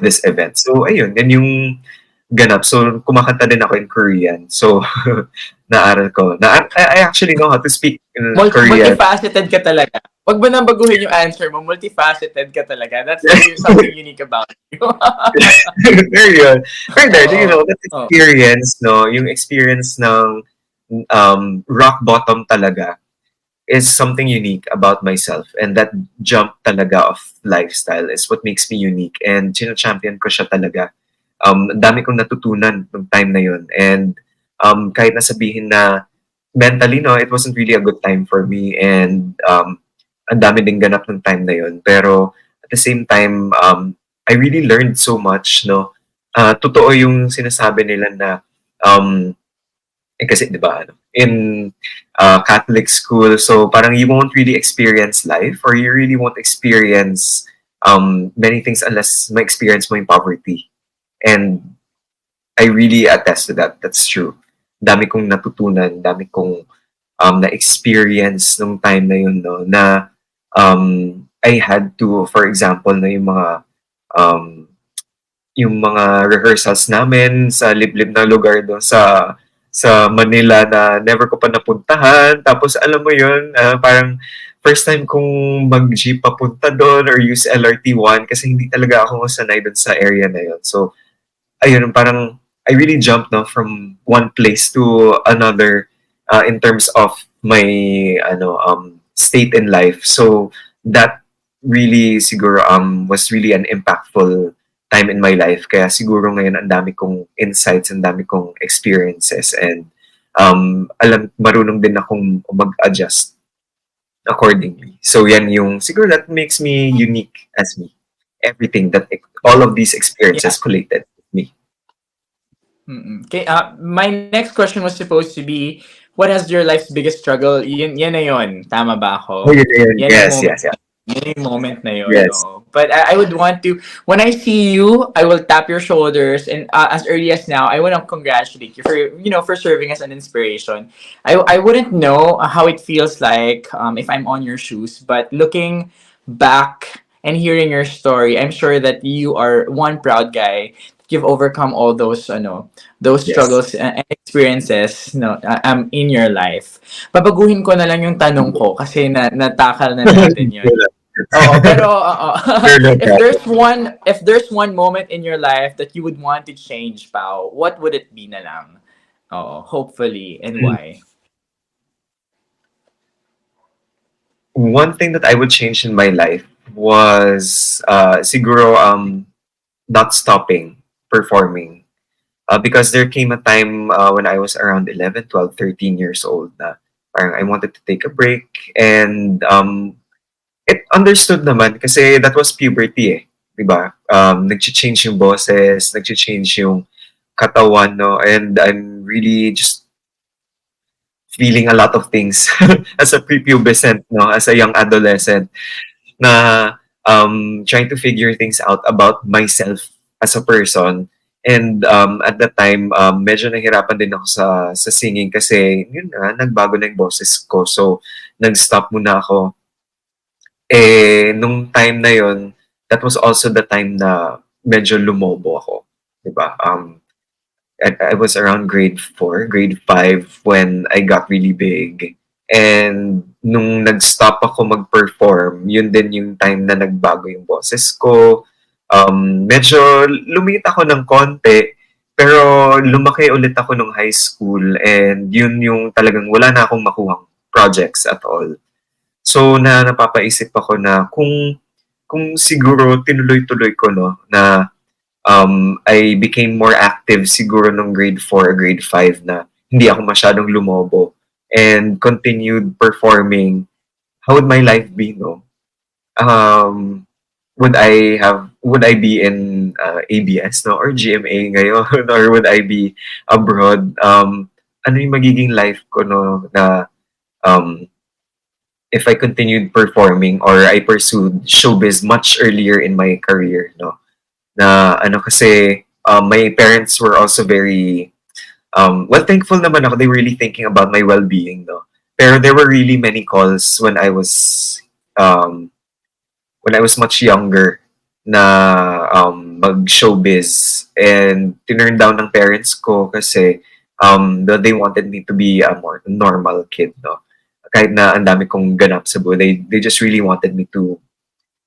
this event. So, ayun, yan yung ganap. So, kumakanta din ako in Korean. So, naaral ko. I actually know how to speak in Korean. Multifaceted ka talaga. Wag ba nang baguhin yung answer mo? Multifaceted ka talaga. That's something unique about you. There yun. Right there, that experience, no? Yung experience ng rock bottom talaga. is something unique about myself, and that jump talaga of lifestyle is what makes me unique, and champion ko siya talaga. Ang dami kong natutunan nung time na yun, and kahit nasabihin na mentally, no, it wasn't really a good time for me, and ang dami ding ganap nung time na yun. Pero at the same time, I really learned so much, no. Totoo yung sinasabi nila na um, kasi 'di ba ano, in Catholic school, so parang you won't really experience life, or you really won't experience many things unless ma-experience mo yung poverty. And I really attest to that. That's true. Dami kong natutunan, dami kong na-experience nung time na yun, no, na I had to, for example, na um, yung mga rehearsals namin sa liblib na lugar doon sa Manila na never ko pa napuntahan. Tapos alam mo yun, parang first time kong mag-jeep papunta doon or use LRT1 kasi hindi talaga ako sanay doon sa area na yun. So, ayun, parang I really jumped, no, from one place to another in terms of my state in life. So that really siguro was really an impactful time in my life. Kaya siguro ngayon ang dami kong insights, ang dami kong experiences, and marunong din akong mag-adjust accordingly. So yan yung siguro that makes me unique as me. Everything that all of these Yeah. experiences collated with me. Okay, my next question was supposed to be, what has your life's biggest struggle? Yan na yun. Tama ba Oh, ako? yun, yun. Yan yung Yes, moment. yes, yes. Yan yung moment na yun. Yes. Oo. But I would want to, when I see you, I will tap your shoulders, and as early as now, I want to congratulate you for, for serving as an inspiration. I wouldn't know how it feels like if I'm on your shoes, but looking back and hearing your story, I'm sure that you are one proud guy. You've overcome all those Yes. struggles and experiences, in your life. Babaguhin ko na lang yung tanong ko kasi natakal na natin yun. Oo, pero Sure, no if problem. there's one moment in your life that you would want to change, Pao, what would it be na lang? Oo, hopefully, and Mm. why? One thing that I would change in my life was siguro not stopping performing. Because there came a time when I was around 11, 12, 13 years old na parang I wanted to take a break, and it understood naman kasi that was puberty eh, 'di ba? Nag-change yung boses, nag-change yung katawan, no, and I'm really just feeling a lot of things as a prepubescent, no, as a young adolescent na trying to figure things out about myself as a person. And at that time, medyo nahirapan din ako sa singing kasi yun nga, nagbago na yung boses ko. So, nag-stop muna ako. Nung time na yun, that was also the time na medyo lumobo ako. Diba? I was around grade 4, grade 5 when I got really big. And nung nag-stop ako mag-perform, yun din yung time na nagbago yung boses ko. Medyo lumit ako ng konti, pero lumaki ulit ako nung high school, and yun yung talagang wala na akong makuhang projects at all. So napapaisip ako na kung siguro tinuloy-tuloy ko, no, na I became more active siguro nung grade 4 or grade 5 na hindi ako masyadong lumobo and continued performing, how would my life be, no? Um, would I be in ABS, no, or GMA ngayon, or would I be abroad? Ano yung magiging life ko, no, na um, if I continued performing or I pursued showbiz much earlier in my career, no? Na ano kasi my parents were also very well, thankful naman ako. They were really thinking about my well-being, no. Pero there were really many calls um when I was much younger na mag-showbiz, and tinurn down ng parents ko kasi they wanted me to be a more normal kid, no. Kahit na ang dami kong ganap sa buhay, they just really wanted me to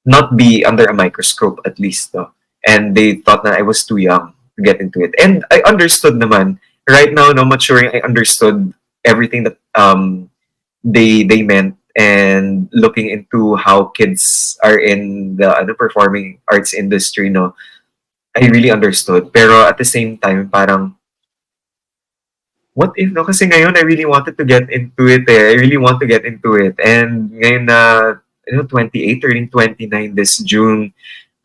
not be under a microscope at least, no. And they thought that I was too young to get into it. And I understood naman. Right now, no, maturing, I understood everything that they meant, and looking into how kids are in the performing arts industry, no, I really understood. Pero at the same time, parang, what if, no? Kasi ngayon, I really wanted to get into it eh. I really want to get into it. And ngayon na, 28, turning 29 this June,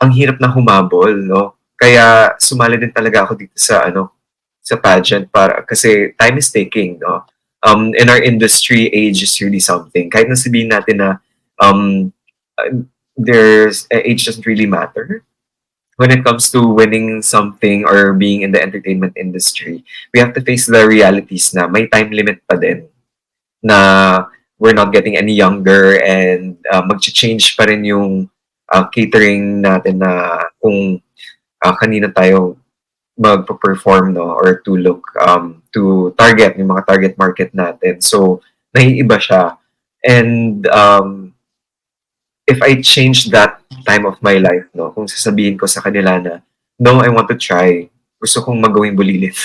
ang hirap na humabol, no? Kaya sumali din talaga ako dito sa, sa pageant para, kasi time is taking, no? In our industry, age is really something. Kahit na sabihin natin na, um, age doesn't really matter when it comes to winning something or being in the entertainment industry. We have to face the realities na may time limit pa din, na we're not getting any younger, and mag-change pa rin yung catering natin, na kung kanina tayo magpo-perform, no, or to look to target yung mga target market natin. So naiiba siya. And if I change that time of my life, no, kung sasabihin ko sa kanila na, no, I want to try. Gusto kong magawing bulilit.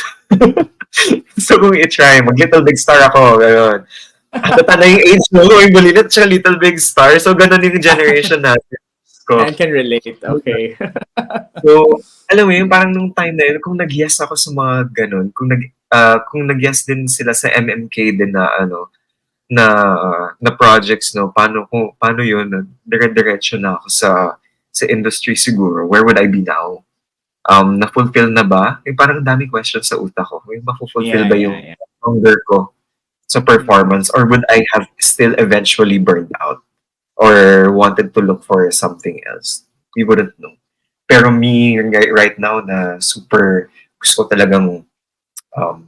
Gusto kong i-try. Mag-Little Big Star ako. Gano'n. At na yung age mo, gawing bulilit siya, Little Big Star. So, gano'n yung generation natin. So, I can relate. Okay. so, alam mo yun, parang nung time na yun, kung nag-yes ako sa mga gano'n, kung nag-yes din sila sa MMK din na, na na projects, no, paano yun, dire-diretso na ako sa industry siguro, where would I be now? Na-fulfill na ba? Yung parang dami questions sa utak ko. Yung ma-fulfill ba yung hunger ko sa performance, or would I have still eventually burned out or wanted to look for something else? We wouldn't know. Pero me right now na super gusto ko talagang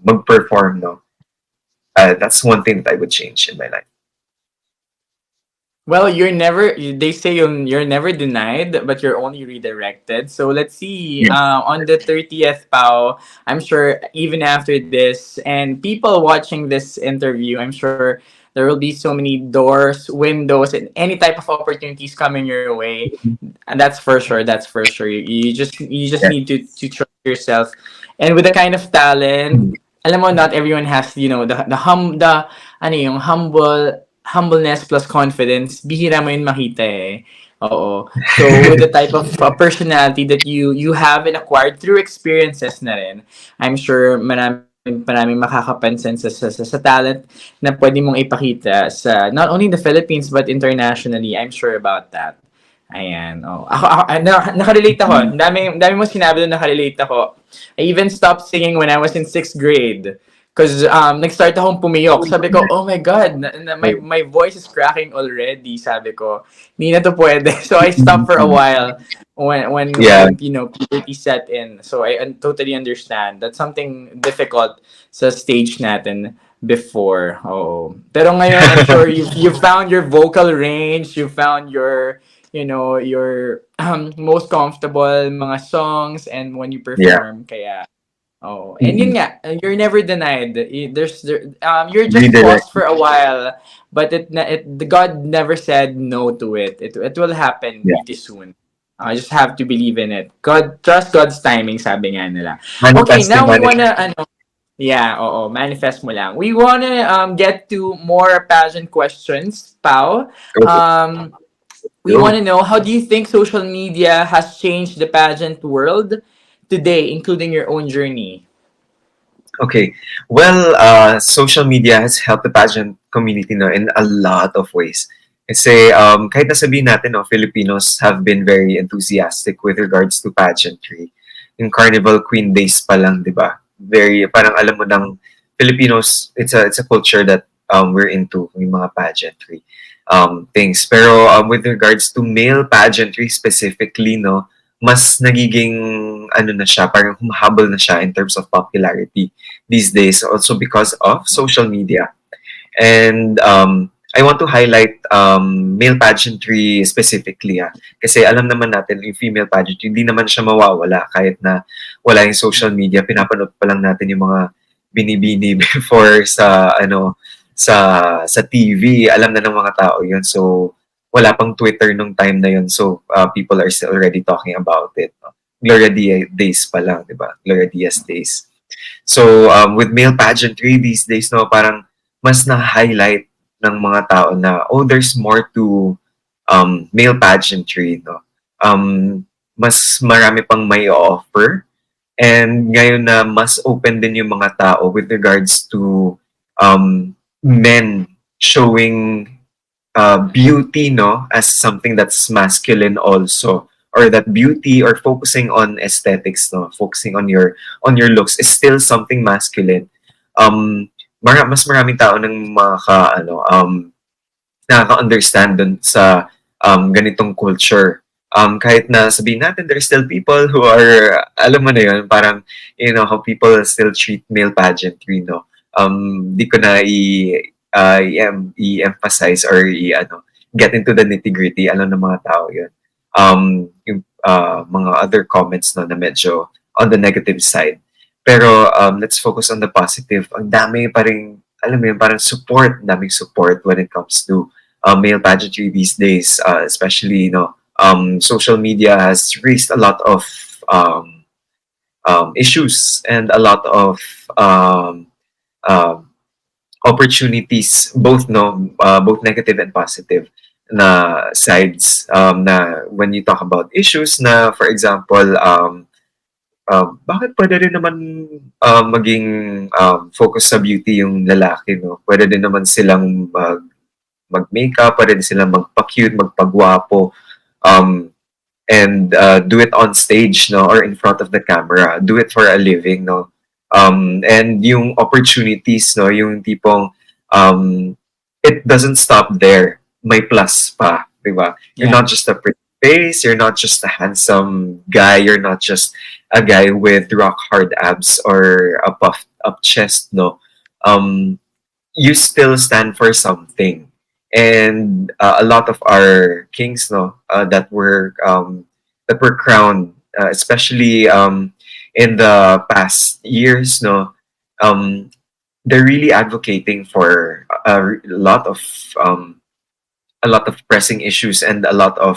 mag-perform, no? That's one thing that I would change in my life. Well, they say you're never denied, but you're only redirected. So let's see, Yes. on the 30th, Pao, I'm sure even after this, and people watching this interview, I'm sure there will be so many doors, windows, and any type of opportunities coming your way. And that's for sure. That's for sure. You just Yeah. need to trust yourself. And with the kind of talent, alam mo, not everyone has, the ano yung humbleness plus confidence. Bihira mo yun makita eh. Oo. So with the type of personality that you have and acquired through experiences na rin, I'm sure maraming makakapansin sa talent na pwede mong ipakita sa not only in the Philippines but internationally. I'm sure about that. Ayan. Oh. Nakarelate ako. Dami mo sinabi doon, nakarelate ako. I even stopped singing when I was in 6th grade. Because nag-start akong pumiyok. Sabi ko, oh my God, my voice is cracking already. Sabi ko, hindi na to pwede. So I stopped for a while when Yeah. puberty set in. So I totally understand. That's something difficult sa stage natin before. Oh. Pero ngayon, I'm sure you found your vocal range, you found your your most comfortable mga songs and when you perform. Kaya and yun nga, you're never denied. You're just Redirect. paused for a while, but the God never said no to it. It will happen Yeah. pretty soon. I just have to believe in it. Trust God's timing, sabi nga nila. Okay, Manifest now we yung wanna manifest mo lang. We wanna get to more pageant questions, Pao. We Go. want to know, how do you think social media has changed the pageant world today, including your own journey? Okay. Well, social media has helped the pageant community, no, in a lot of ways. Kasi kahit na sabihin natin, no, Filipinos have been very enthusiastic with regards to pageantry. Yung Carnival Queen days pa lang, di ba? Very, parang alam mo ng Filipinos, it's a culture that we're into, yung mga pageantry things. Pero with regards to male pageantry specifically, no, mas nagiging na siya, parang humahabol na siya in terms of popularity these days, also because of social media. And I want to highlight male pageantry specifically. Kasi alam naman natin, yung female pageantry, hindi naman siya mawawala kahit na wala yung social media. Pinapanood pa lang natin yung mga binibini before sa TV. Alam na ng mga tao yun. So, wala pang Twitter nung time na yun. So, people are still already talking about it. Gloria Diaz days pa lang, di ba? Gloria Diaz days. So, with male pageantry these days, no, parang mas na-highlight ng mga tao na, oh, there's more to male pageantry, no? Mas marami pang may offer. And ngayon na mas open din yung mga tao with regards to men showing beauty, no, as something that's masculine also, or that beauty or focusing on aesthetics, no, focusing on your looks is still something masculine. Mas maraming tao ng nakaka-understand dun sa ganitong culture. Kahit na sabihin natin, there's still people who are, alam mo na yun, parang, how people still treat male pageantry, no? Di ko na i-emphasize or get into the nitty-gritty. Alam ng mga tao yun. Yung mga other comments, no, na medyo on the negative side. Pero let's focus on the positive. Ang dami pa rin, alam mo yun, parang daming support when it comes to male pageantry these days, especially, social media has raised a lot of issues and a lot of opportunities, both both negative and positive na sides, na when you talk about issues na, for example, bakit pwede rin naman maging focus sa beauty yung lalaki, no? Pwede din naman silang mag-makeup, pwede din silang magpa-cute, magpagwapo, and do it on stage, no, or in front of the camera. Do it for a living, no. And yung opportunities, no, yung tipong it doesn't stop there. May plus pa, di ba? You're Yeah. not just a pretty face, you're not just a handsome guy, you're not just a guy with rock hard abs or a puffed up chest, no. You still stand for something. And a lot of our kings, no, that were crowned, especially in the past years, no, they're really advocating for a lot of pressing issues and a lot of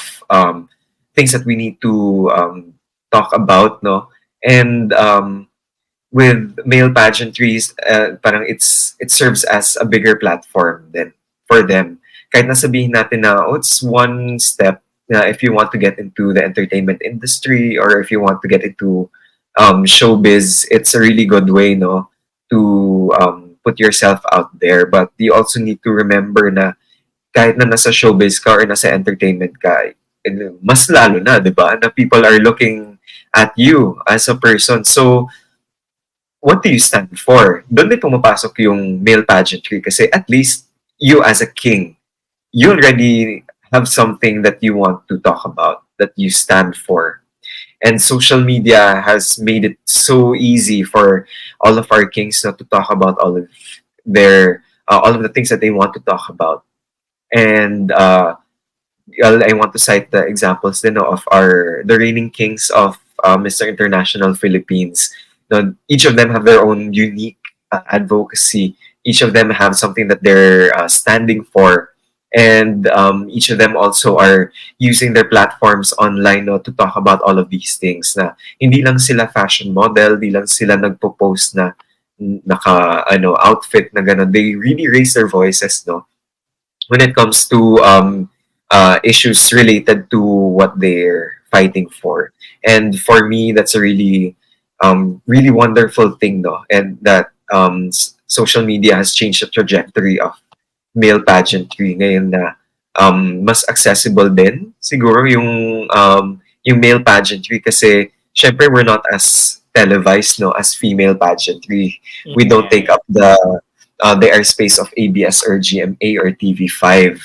things that we need to talk about, no, and with male pageantries, parang it serves as a bigger platform then for them. Kahit nasabihin natin na, oh, it's one step if you want to get into the entertainment industry or if you want to get into showbiz, it's a really good way, no, to put yourself out there. But you also need to remember na kahit na nasa showbiz ka or nasa entertainment ka, mas lalo na, di ba, na people are looking at you as a person. So, what do you stand for? Doon din pumapasok yung male pageantry kasi at least you as a king, you already have something that you want to talk about, that you stand for. And social media has made it so easy for all of our kings to talk about all of the things that they want to talk about. And I want to cite the examples din, of the reigning kings of Mr. International Philippines. Each of them have their own unique advocacy. Each of them have something that they're standing for. And each of them also are using their platforms online, to talk about all of these things. Na hindi lang sila fashion model, hindi lang sila nagpo-post na outfit na gano'n. They really raise their voices, no, when it comes to issues related to what they're fighting for. And for me, that's a really really wonderful thing, no, and that social media has changed the trajectory of male pageantry ngayon na mas accessible din siguro yung male pageantry kasi syempre we're not as televised, no, as female pageantry. We don't take up the airspace of ABS or GMA or TV5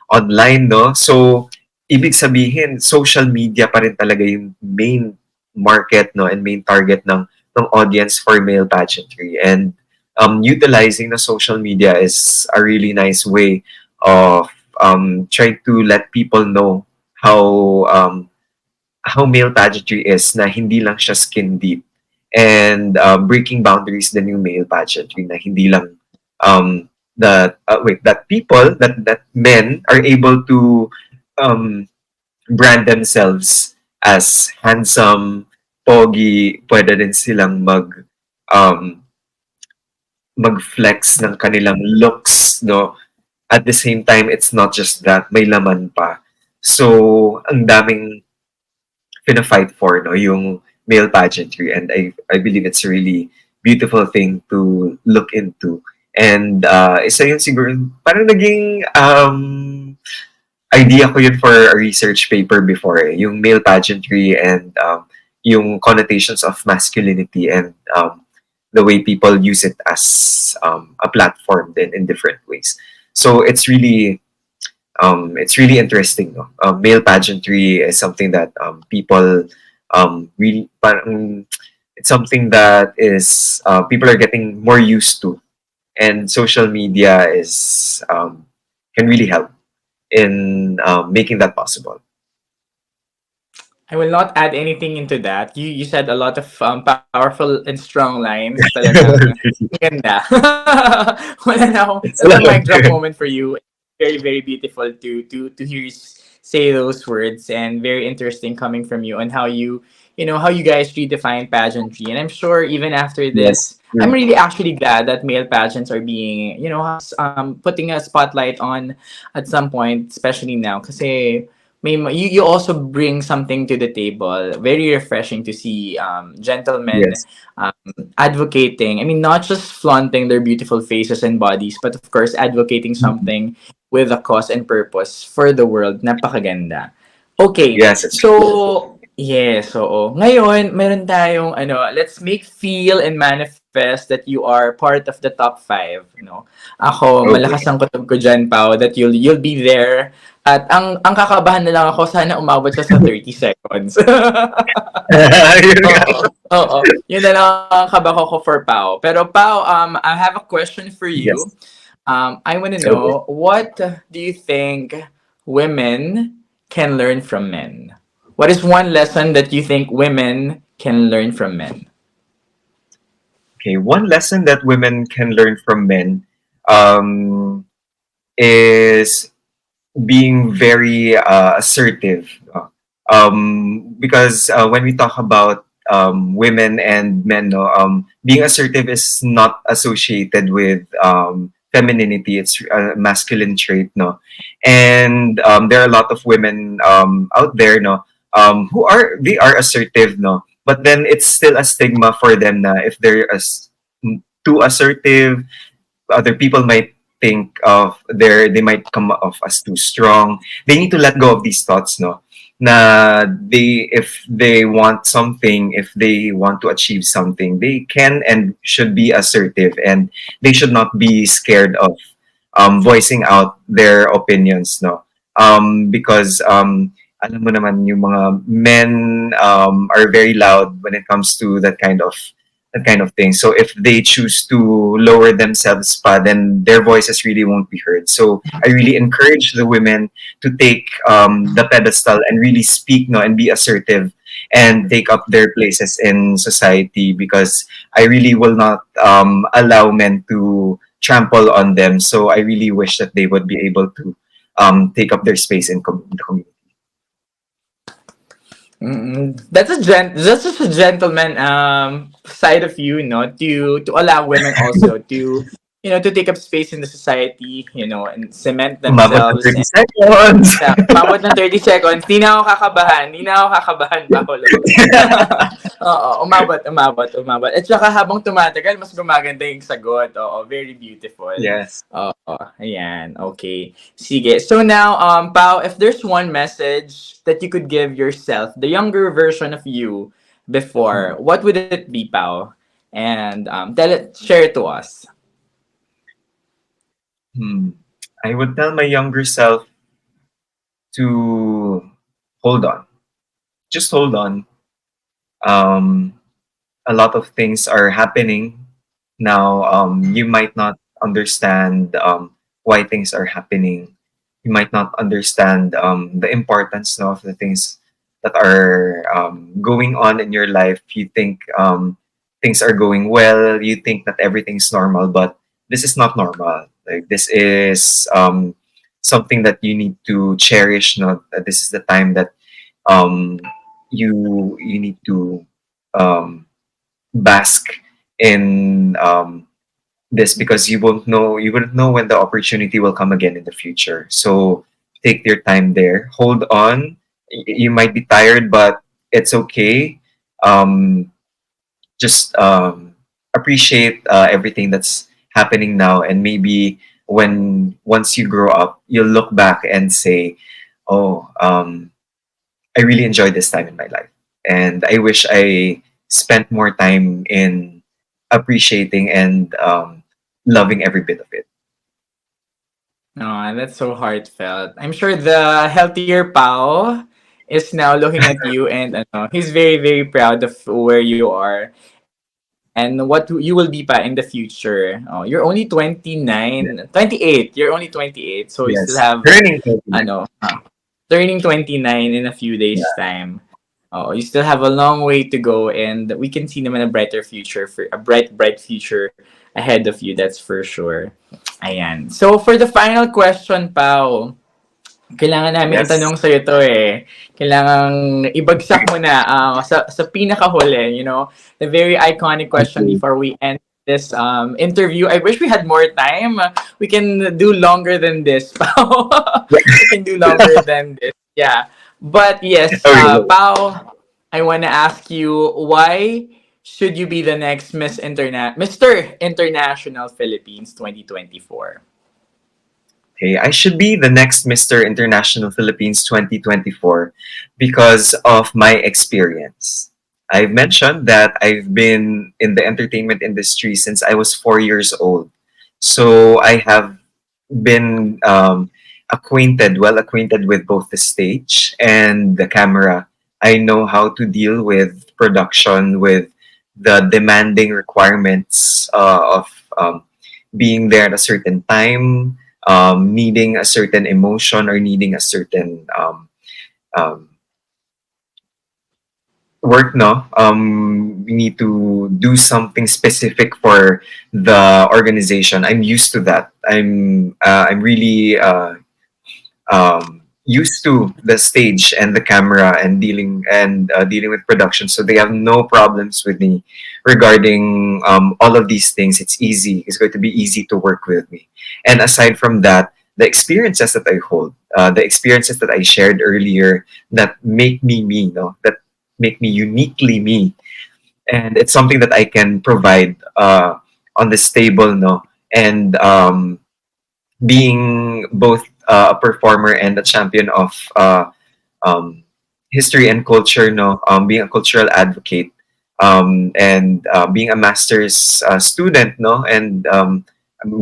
online, no. So ibig sabihin social media pa rin talaga yung main market, no, and main target ng audience for male pageantry. And utilizing the social media is a really nice way of trying to let people know how male pageantry is, na hindi lang siya skin deep, and breaking boundaries din yung male pageantry, na hindi lang that men are able to brand themselves as handsome, pogi, pwede din silang mag-flex ng kanilang looks, no, at the same time, it's not just that, may laman pa. So, ang daming fina-fight for, no, yung male pageantry. And I believe it's a really beautiful thing to look into. And isa yun siguro, parang naging idea ko yun for a research paper before, eh, yung male pageantry and yung connotations of masculinity and the way people use it as a platform then in different ways. So it's really interesting. No? Male pageantry is something that people really parang it's something that is people are getting more used to, and social media is can really help in making that possible. I will not add anything into that. You said a lot of powerful and strong lines. Talagang ganda. Wala na akong, that's a mic drop moment for you. Very, very beautiful to hear you say those words, and very interesting coming from you on how how you guys redefine pageantry. And I'm sure even after Yes. this, I'm really actually glad that male pageants are being, putting a spotlight on at some point, especially now. Kasi you also bring something to the table. Very refreshing to see gentlemen Yes. um, advocating. I mean, not just flaunting their beautiful faces and bodies, but of course, advocating Mhm. something with a cause and purpose for the world. Napakaganda. Okay, Yes, it's so yes, oo. Ngayon, meron tayong let's make feel and manifest that you are part of the top 5, Ako, okay. malakas ang kutob ko diyan, Pao, that you'll be there. At ang kakabahan na lang ako, sana umabot siya sa 30 seconds. Yun nga. Oo. Oo. Yun na lang ang kaba ko for Pao. Pero Pao, I have a question for you. Yes. I want to Okay. know, what do you think women can learn from men? What is one lesson that you think women can learn from men? Okay. One lesson that women can learn from men um, is being very assertive. Because when we talk about women and men, no, being assertive is not associated with femininity. It's a masculine trait, no. And there are a lot of women out there, no, who are they are assertive, no. But then it's still a stigma for them, na if they're too assertive, other people might think of they might come off as too strong. They need to let go of these thoughts, no, na they if they want something, if they want to achieve something, they can and should be assertive, and they should not be scared of voicing out their opinions, no, because alam mo naman yung mga men are very loud when it comes to that kind of thing. So if they choose to lower themselves pa, then their voices really won't be heard. So I really encourage the women to take the pedestal and really speak, no, and be assertive and take up their places in society, because I really will not allow men to trample on them. So I really wish that they would be able to take up their space in the community. That's just a gentleman side of you, to allow women also to to take up space in the society, and cement Umabot ng themselves. 30 seconds. Umabot ng 30 seconds, di na ako kakabahan. Di na ako kakabahan, Paolo. Oo, umabot. At saka habang tumatagal, mas gumaganda yung sagot. Oo, very beautiful. Yes. Oo, ayan. Okay. Sige. So now, Pao, if there's one message that you could give yourself, the younger version of you before, what would it be, Pao? And share it to us. I would tell my younger self to hold on. Just hold on. Um, a lot of things are happening now. You might not understand why things are happening. You might not understand the importance, no, of the things that are going on in your life. You think things are going well. You think that everything's normal, but this is not normal. Like, this is something that you need to cherish. Not that this is the time that um, you need to um, bask in this because you wouldn't know when the opportunity will come again in the future. So take your time there, hold on. You might be tired, but it's okay. um, just appreciate everything that's happening now, and maybe when once you grow up you'll look back and say, oh, I really enjoyed this time in my life, and I wish I spent more time in appreciating and loving every bit of it. Oh, that's so heartfelt. I'm sure the healthier Pao is now looking at you and he's very, very proud of where you are and what you will be pa in the future. Oh, you're only 29, Yeah. 28. You're only 28, so you still Yes, have turning 29. turning 29 in a few days' time. Oh, you still have a long way to go, and we can see naman a brighter future for a bright future ahead of you. That's for sure. Ayan. So for the final question, Pao, kailangan namin Yes. itanong sa'yo to eh. Kailangan ibagsak mo na sa pinakahuli, the very iconic question Okay. before we end this interview. I wish we had more time. We can do longer than this, Pao. We can do longer than this. Yeah. But yes, Okay. Pao, I want to ask you, why should you be the next Mr. International Philippines 2024? Okay, I should be the next Mr. International Philippines 2024 because of my experience. I've mentioned that I've been in the entertainment industry since I was 4 years old. So I have been well acquainted with both the stage and the camera. I know how to deal with production, with the demanding requirements of being there at a certain time, needing a certain emotion or needing a certain um, work. No, we need to do something specific for the organization. I'm used to that. I'm really used to the stage and the camera and dealing with production, so they have no problems with me regarding all of these things. It's easy. It's going to be easy to work with me. And aside from that, the experiences that I hold, the experiences that I shared earlier, that make me me, no, that make me uniquely me, and it's something that I can provide on this table, no, and being both a performer and a champion of um, history and culture, no, being a cultural advocate, and being a master's student, no, and I'm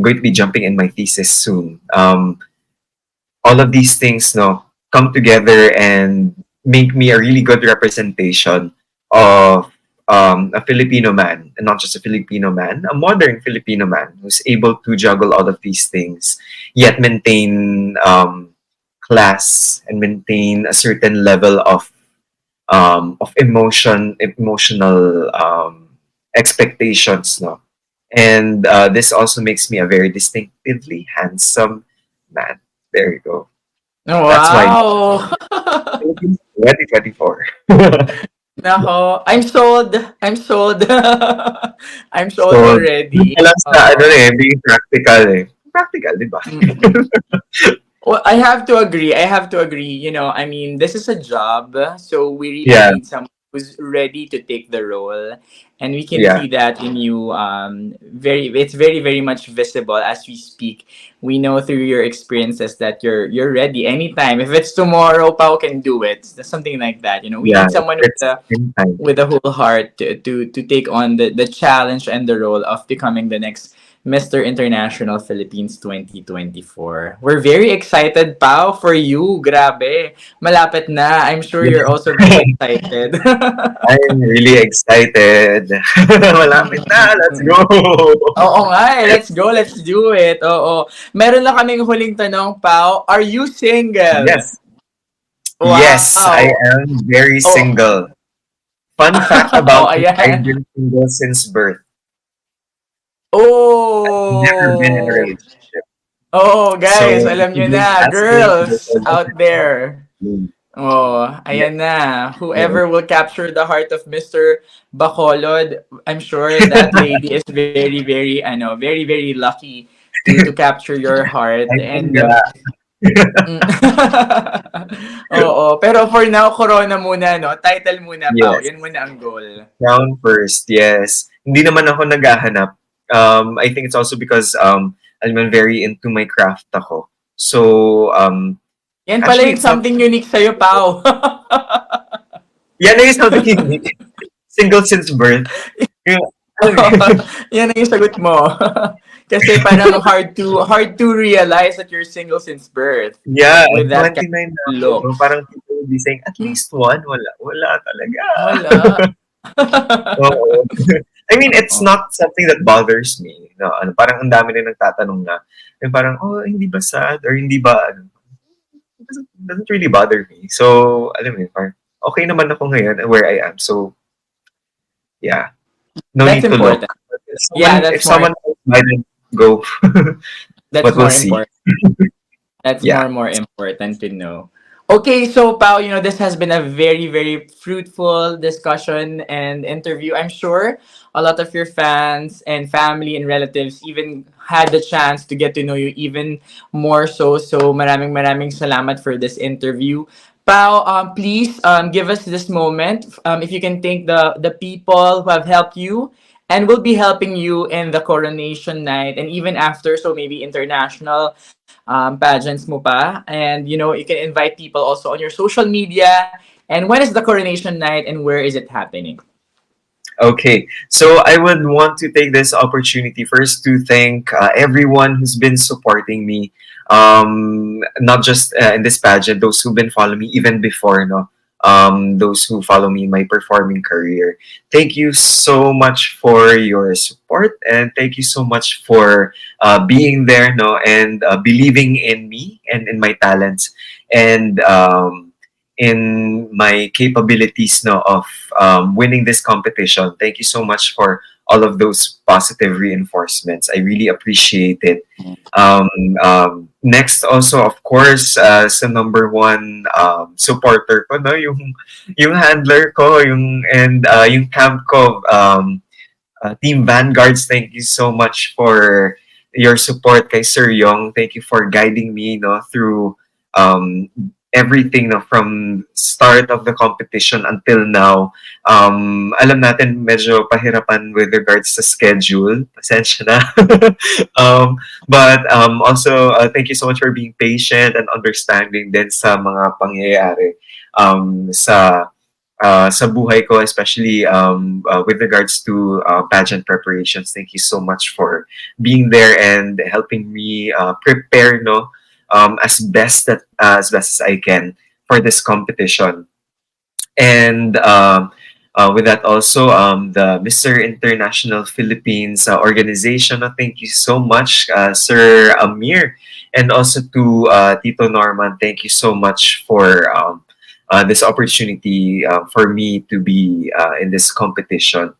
going to be jumping in my thesis soon. All of these things, no, come together and make me a really good representation of a Filipino man, and not just a Filipino man, a modern Filipino man who's able to juggle all of these things, yet maintain class and maintain a certain level of emotional expectations, no. And this also makes me a very distinctively handsome man. There you go. That's why Wow! Philippines 2024. Nako, I'm sold. I'm sold. I'm sold So, dun already. pa lang sa ano Oo. eh, being practical eh. Practical, di ba? Mm. Well, I have to agree. I have to agree. I mean, this is a job, so we really Yeah, need someone who's ready to take the role, and we can yeah, see that in you. It's very, very much visible as we speak. We know through your experiences that you're ready anytime. If it's tomorrow, Pao can do it. Something like that. We yeah. need someone It's anytime. with a whole heart to take on the challenge and the role of becoming the next Mr. International Philippines 2024. We're very excited, Pao, for you. Grabe. Malapit na. I'm sure you're also very excited. I'm really excited. Malapit na. Let's go. Oo nga eh. Let's go. Let's do it. Oo. Meron lang kaming huling tanong, Pao. Are you single? Yes. Yes, I Wow. am very Oh, single. Fun fact oh about me, I've ayan. been single since birth. Never been in a Oh. relationship. Oh, So guys, if alam you're nyo going to na. ask me if there's Girls a out relationship, there. me. Oh, Yeah. ayan na. Yeah. Whoever will capture the heart of Mr. Bacolod, I'm sure that lady is very, very, very, very lucky to capture your heart. I think And nga. mm. Oo, pero for now, Corona muna, no? Title muna, Pao. Yes. Yan muna ang goal. Crown first, yes. Hindi naman ako naghahanap. I think it's also because I'm very into my craft ako. So, Yan pala actually, yung it's not, something unique sa'yo, Pao. yan na yung something unique. Single since birth. Yung, alam mo yun? Yan ang yung sagot mo. Kasi parang hard to realize that you're single since birth Yeah, with at that kind 29 na of ako. No? looks. Parang people will be saying, at least one. Wala. Wala talaga. Wala. Oo. I mean, it's Oh. not something that bothers me. No, ano, parang ang dami rin nagtatanong na, yung parang, oh, hindi ba sad? Or hindi ba, ano, it doesn't really bother me. So, alam mo yun, parang, okay naman ako ngayon where I am. So, yeah, no That's need to look. important. If Yeah, someone, if someone else might then go, that's but we'll more see. important. That's Yeah. more important to know. Okay, so Pao, this has been a very, very fruitful discussion and interview. I'm sure a lot of your fans and family and relatives even had the chance to get to know you even more so. So maraming maraming salamat for this interview. Pao, please give us this moment. If you can thank the people who have helped you and will be helping you in the coronation night and even after, so maybe international pageants mo pa. And, you can invite people also on your social media. And when is the coronation night and where is it happening? Okay, so I would want to take this opportunity first to thank everyone who's been supporting me, not just in this pageant, those who've been following me even before, no, those who follow me in my performing career. Thank you so much for your support, and thank you so much for being there, no, and believing in me and in my talents, and in my capabilities no of winning this competition. Thank you so much for all of those positive reinforcements. I really appreciate it. Um, Next, also of course, sa number one supporter ko, no, yung handler ko, yung camp ko, Team Vanguards. Thank you so much for your support kay Sir Yong. Thank you for guiding me no through um, everything no from start of the competition until now. Alam natin medyo pahirapan with regards sa schedule. Pasensya na. But also thank you so much for being patient and understanding din sa mga pangyayari sa buhay ko, especially with regards to pageant preparations. Thank you so much for being there and helping me prepare no as best as I can for this competition. And with that also the Mr. International Philippines organization. Thank you so much, Sir Amir, and also to Tito Norman. Thank you so much for this opportunity for me to be in this competition.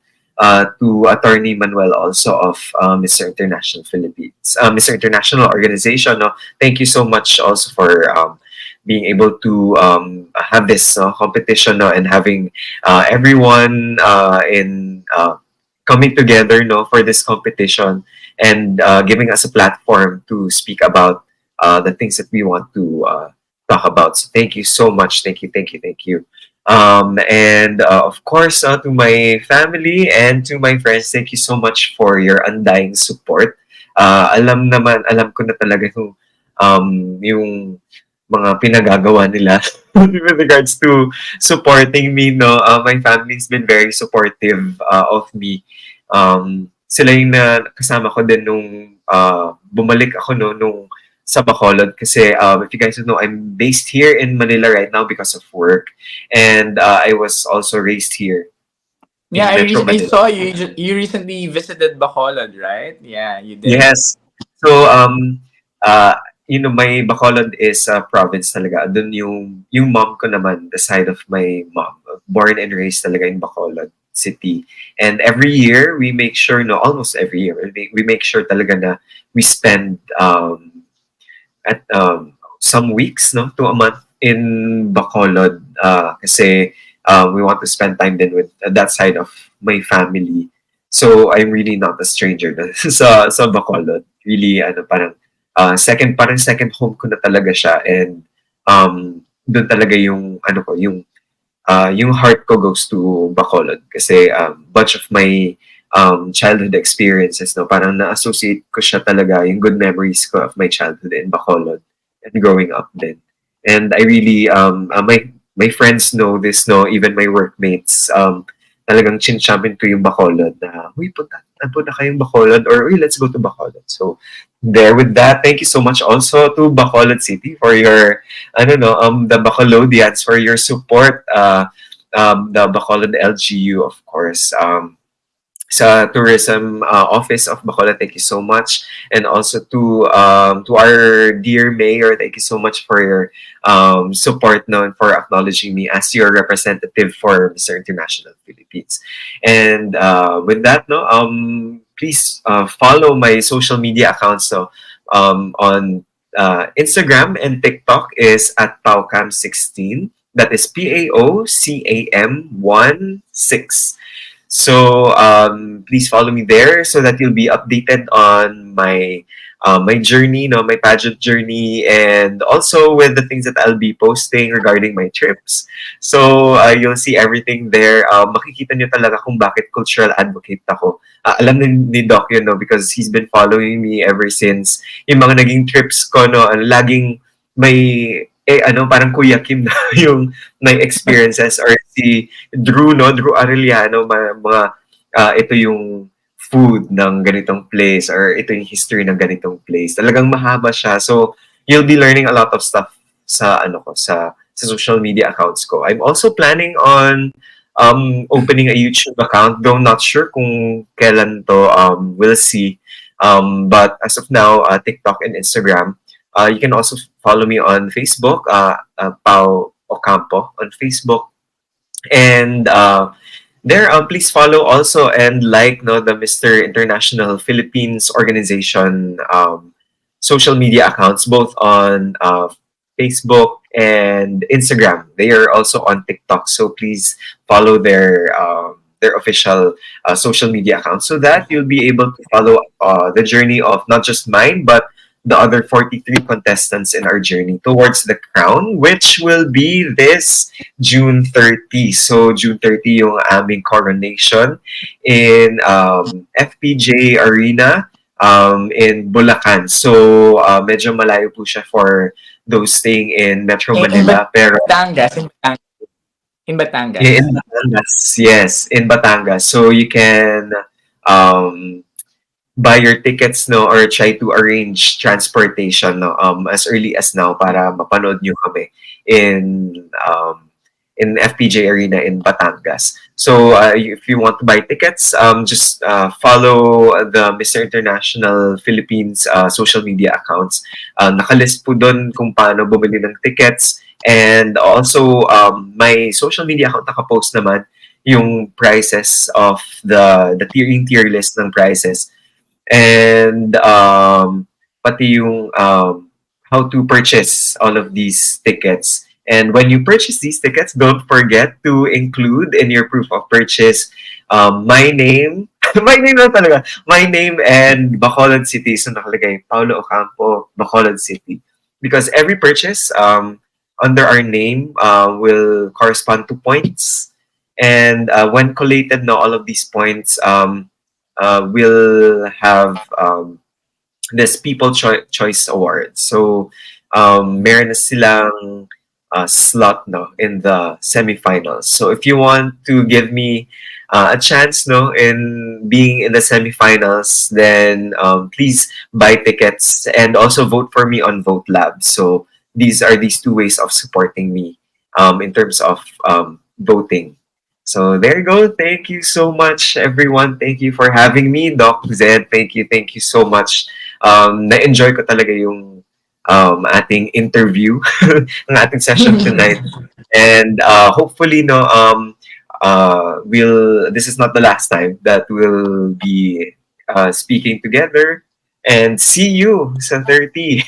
To Attorney Manuel also of Mr. International Philippines, Mr. International Organization. No, thank you so much also for being able to have this competition no, and having everyone in coming together no for this competition and giving us a platform to speak about the things that we want to talk about. So thank you so much. Thank you, thank you, thank you. And of course, to my family and to my friends, thank you so much for your undying support. Alam ko na talaga yung mga pinagagawa nila with regards to supporting me. No, my family's been very supportive of me. Sila yung na kasama ko din nung bumalik ako no nung sa Bacolod kasi if you guys don't know, I'm based here in Manila right now because of work, and I was also raised here Yeah, in Metro I Manila. saw you recently visited Bacolod, right? Yeah, you did. Yes. So uh my Bacolod is a province talaga. Doon yung mom ko naman, the side of my mom, born and raised talaga in Bacolod City. And every year we make sure no almost every year we make sure talaga na we spend at some weeks no to a month in Bacolod kasi we want to spend time then with that side of my family. So I'm really not a stranger na sa Bacolod. Really parang second home ko na talaga siya, and doon talaga yung yung heart ko goes to Bacolod kasi bunch of my childhood experiences, no, parang na-associate ko siya talaga, yung good memories ko of my childhood in Bacolod and growing up then. And I really my friends know this, no, even my workmates, talagang chin-champion ko yung Bacolod na, "Uy, punta kayong Bacolod," or, "Uy, let's go to Bacolod." So there with that, thank you so much also to Bacolod City for your the Bacolodians for your support, the Bacolod LGU, of course. Sa tourism office of Bacolod, thank you so much, and also to our dear mayor, thank you so much for your support, no, and for acknowledging me as your representative for Mr. International Philippines. And with that, no, please follow my social media accounts. So on Instagram and TikTok is at Paucam16. That is PAOCAM 16. So please follow me there so that you'll be updated on my journey, no, my pageant journey, and also with the things that I'll be posting regarding my trips. So you'll see everything there. Makikita nyo talaga kung bakit cultural advocate ako. Alam ni Doc yun, no, because he's been following me ever since yung mga naging trips ko, no, laging may parang Kuya Kim na yung may experiences, or si Drew, no, Drew Arellano, mga ito yung food ng ganitong place, or ito yung history ng ganitong place. Talagang mahaba siya. So you'll be learning a lot of stuff sa sa social media accounts ko. I'm also planning on opening a YouTube account, though not sure kung kailan to. We'll see. But as of now, TikTok and Instagram. You can also follow me on Facebook, Pau Ocampo on Facebook. And there, please follow also and like, no, the Mr. International Philippines organization social media accounts, both on Facebook and Instagram. They are also on TikTok, so please follow their official social media accounts so that you'll be able to follow the journey of not just mine, but the other 43 contestants in our journey towards the crown, which will be this June 30. So June 30 yung aming coronation in FPJ Arena in Bulacan. So medyo malayo po siya for those staying in Metro Manila. Pero In Batangas. in Batangas, yes, in Batangas. So you can buy your tickets, no, or try to arrange transportation, no, as early as now para mapanood nyo kami in FPJ Arena in Batangas. So if you want to buy tickets, just follow the Mr. International Philippines social media accounts. Nakalist po doon kung paano bumili ng tickets, and also my social media account nakapost naman yung prices of the tier list ng prices, and pati yung how to purchase all of these tickets. And when you purchase these tickets, don't forget to include in your proof of purchase my name, my name na talaga, my name and Bacolod City. So nakalagay Paulo Ocampo, Bacolod City, because every purchase under our name will correspond to points, and when collated, now all of these points will have this People Choice Award. So meron na silang slot, no, in the semifinals. So if you want to give me a chance, no, in being in the semifinals, then please buy tickets and also vote for me on Vote Lab. So these two ways of supporting me in terms of voting. So there you go. Thank you so much, everyone. Thank you for having me, Doc Zed. Thank you so much. Na-enjoy ko talaga yung ating interview, ang ating session tonight. And hopefully, no, this is not the last time that we'll be speaking together. And see you sa 30.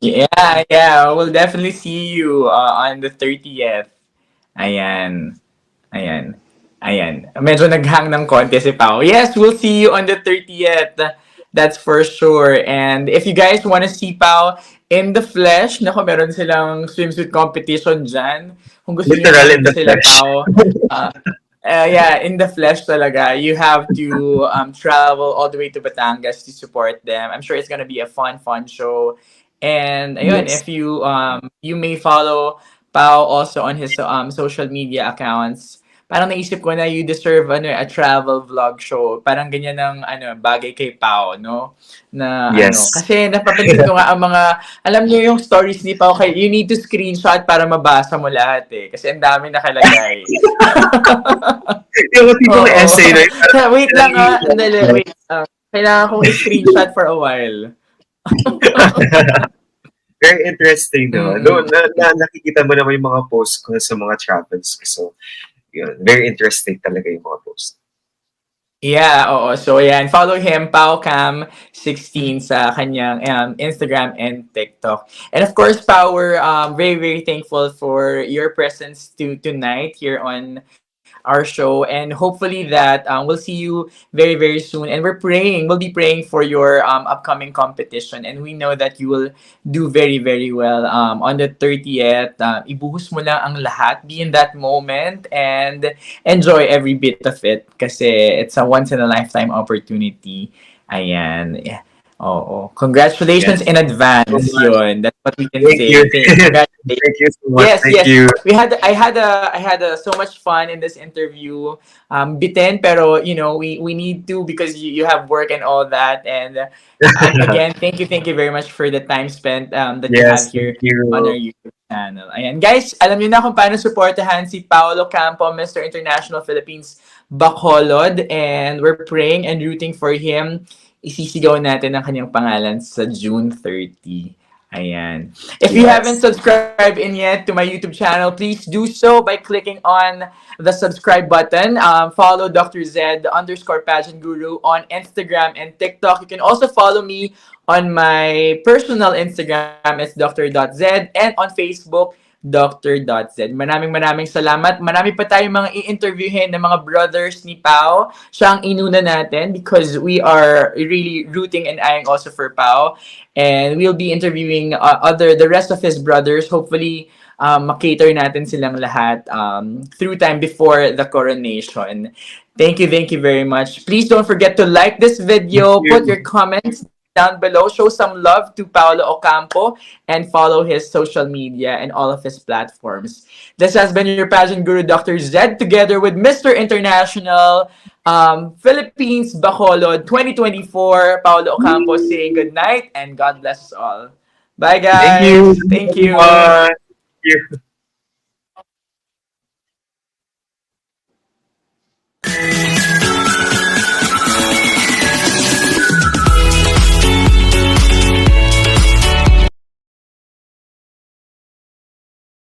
Yeah, yeah. We'll definitely see you on the 30th. Ayan. Ayan. Ayan. Medyo naghang ng konti si Pao. Yes, we'll see you on the 30th. That's for sure. And if you guys want to see Pao in the flesh, nako, meron silang swimsuit competition dyan. Kung gusto niyo Literal in makita the sila flesh. Pao, uh, yeah, in the flesh talaga. You have to travel all the way to Batangas to support them. I'm sure it's gonna be a fun, fun show. And ayun, Yes. if you you may follow Pao also on his social media accounts. Parang naisip ko na you deserve a travel vlog show. Parang ganyan ng bagay kay Pao, no? Na Yes. kasi napapansin ko nga ang mga, alam niyo yung stories ni Pao, kay you need to screenshot para mabasa mo lahat eh. Kasi ang dami nakalagay. Yung tipong Oo. essay na yun, Wait lang ah, andali, parang wait. Kailangan kong i-screenshot for a while. very interesting, no? Mm-mm. No, nakikita mo naman yung mga posts ko sa mga travels ko. So, yun, very interesting talaga yung mga posts. Yeah, oo. So, ayan, follow him, PauCam16 sa kanyang Instagram and TikTok. And of course, Pau, we're very, very thankful for your presence tonight here on our show. And hopefully that we'll see you very, very soon. And we'll be praying for your upcoming competition. And we know that you will do very, very well on the 30th. Ibuhos mo lang ang lahat. Be in that moment and enjoy every bit of it. Kasi it's a once in a lifetime opportunity. Ayan. Yeah. Oo. Congratulations Yes. in So advance much. yun. That's what we can Thank say. you. Congratulations. Thank you so much. Yes, Thank yes. you. I had so much fun in this interview. Bitin, pero we need to because you have work and all that. And again, thank you very much for the time spent that you have Yes, thank here on our you. YouTube channel. Ayan, guys, alam niyo na kung paano supportahan si Paolo Campo, Mr. International Philippines Bacolod, and we're praying and rooting for him. Isisigaw natin ang kanyang pangalan sa June 30. Ayan. If you haven't Yes. subscribed in yet to my YouTube channel, please do so by clicking on the subscribe button. Follow Dr. Zed underscore pageant guru on Instagram and TikTok. You can also follow me on my personal Instagram, it's Dr.Zed, and on Facebook, Dr.Z. Maraming salamat. Marami pa tayong mga i-interviewin ng mga brothers ni Pao. Siya ang inuna natin because we are really rooting and eyeing also for Pao. And we'll be interviewing the rest of his brothers. Hopefully, makater natin silang lahat through time before the coronation. Thank you very much. Please don't forget to like this Thank video, put you. your comments down below, show some love to Paolo Ocampo, and follow his social media and all of his platforms. This has been your pageant guru, Dr. Zed, together with Mr. International Philippines Bacolod 2024, Paolo Ocampo, saying good night and God bless us all. Bye, Thank you. guys. Thank you. Everyone. Thank you.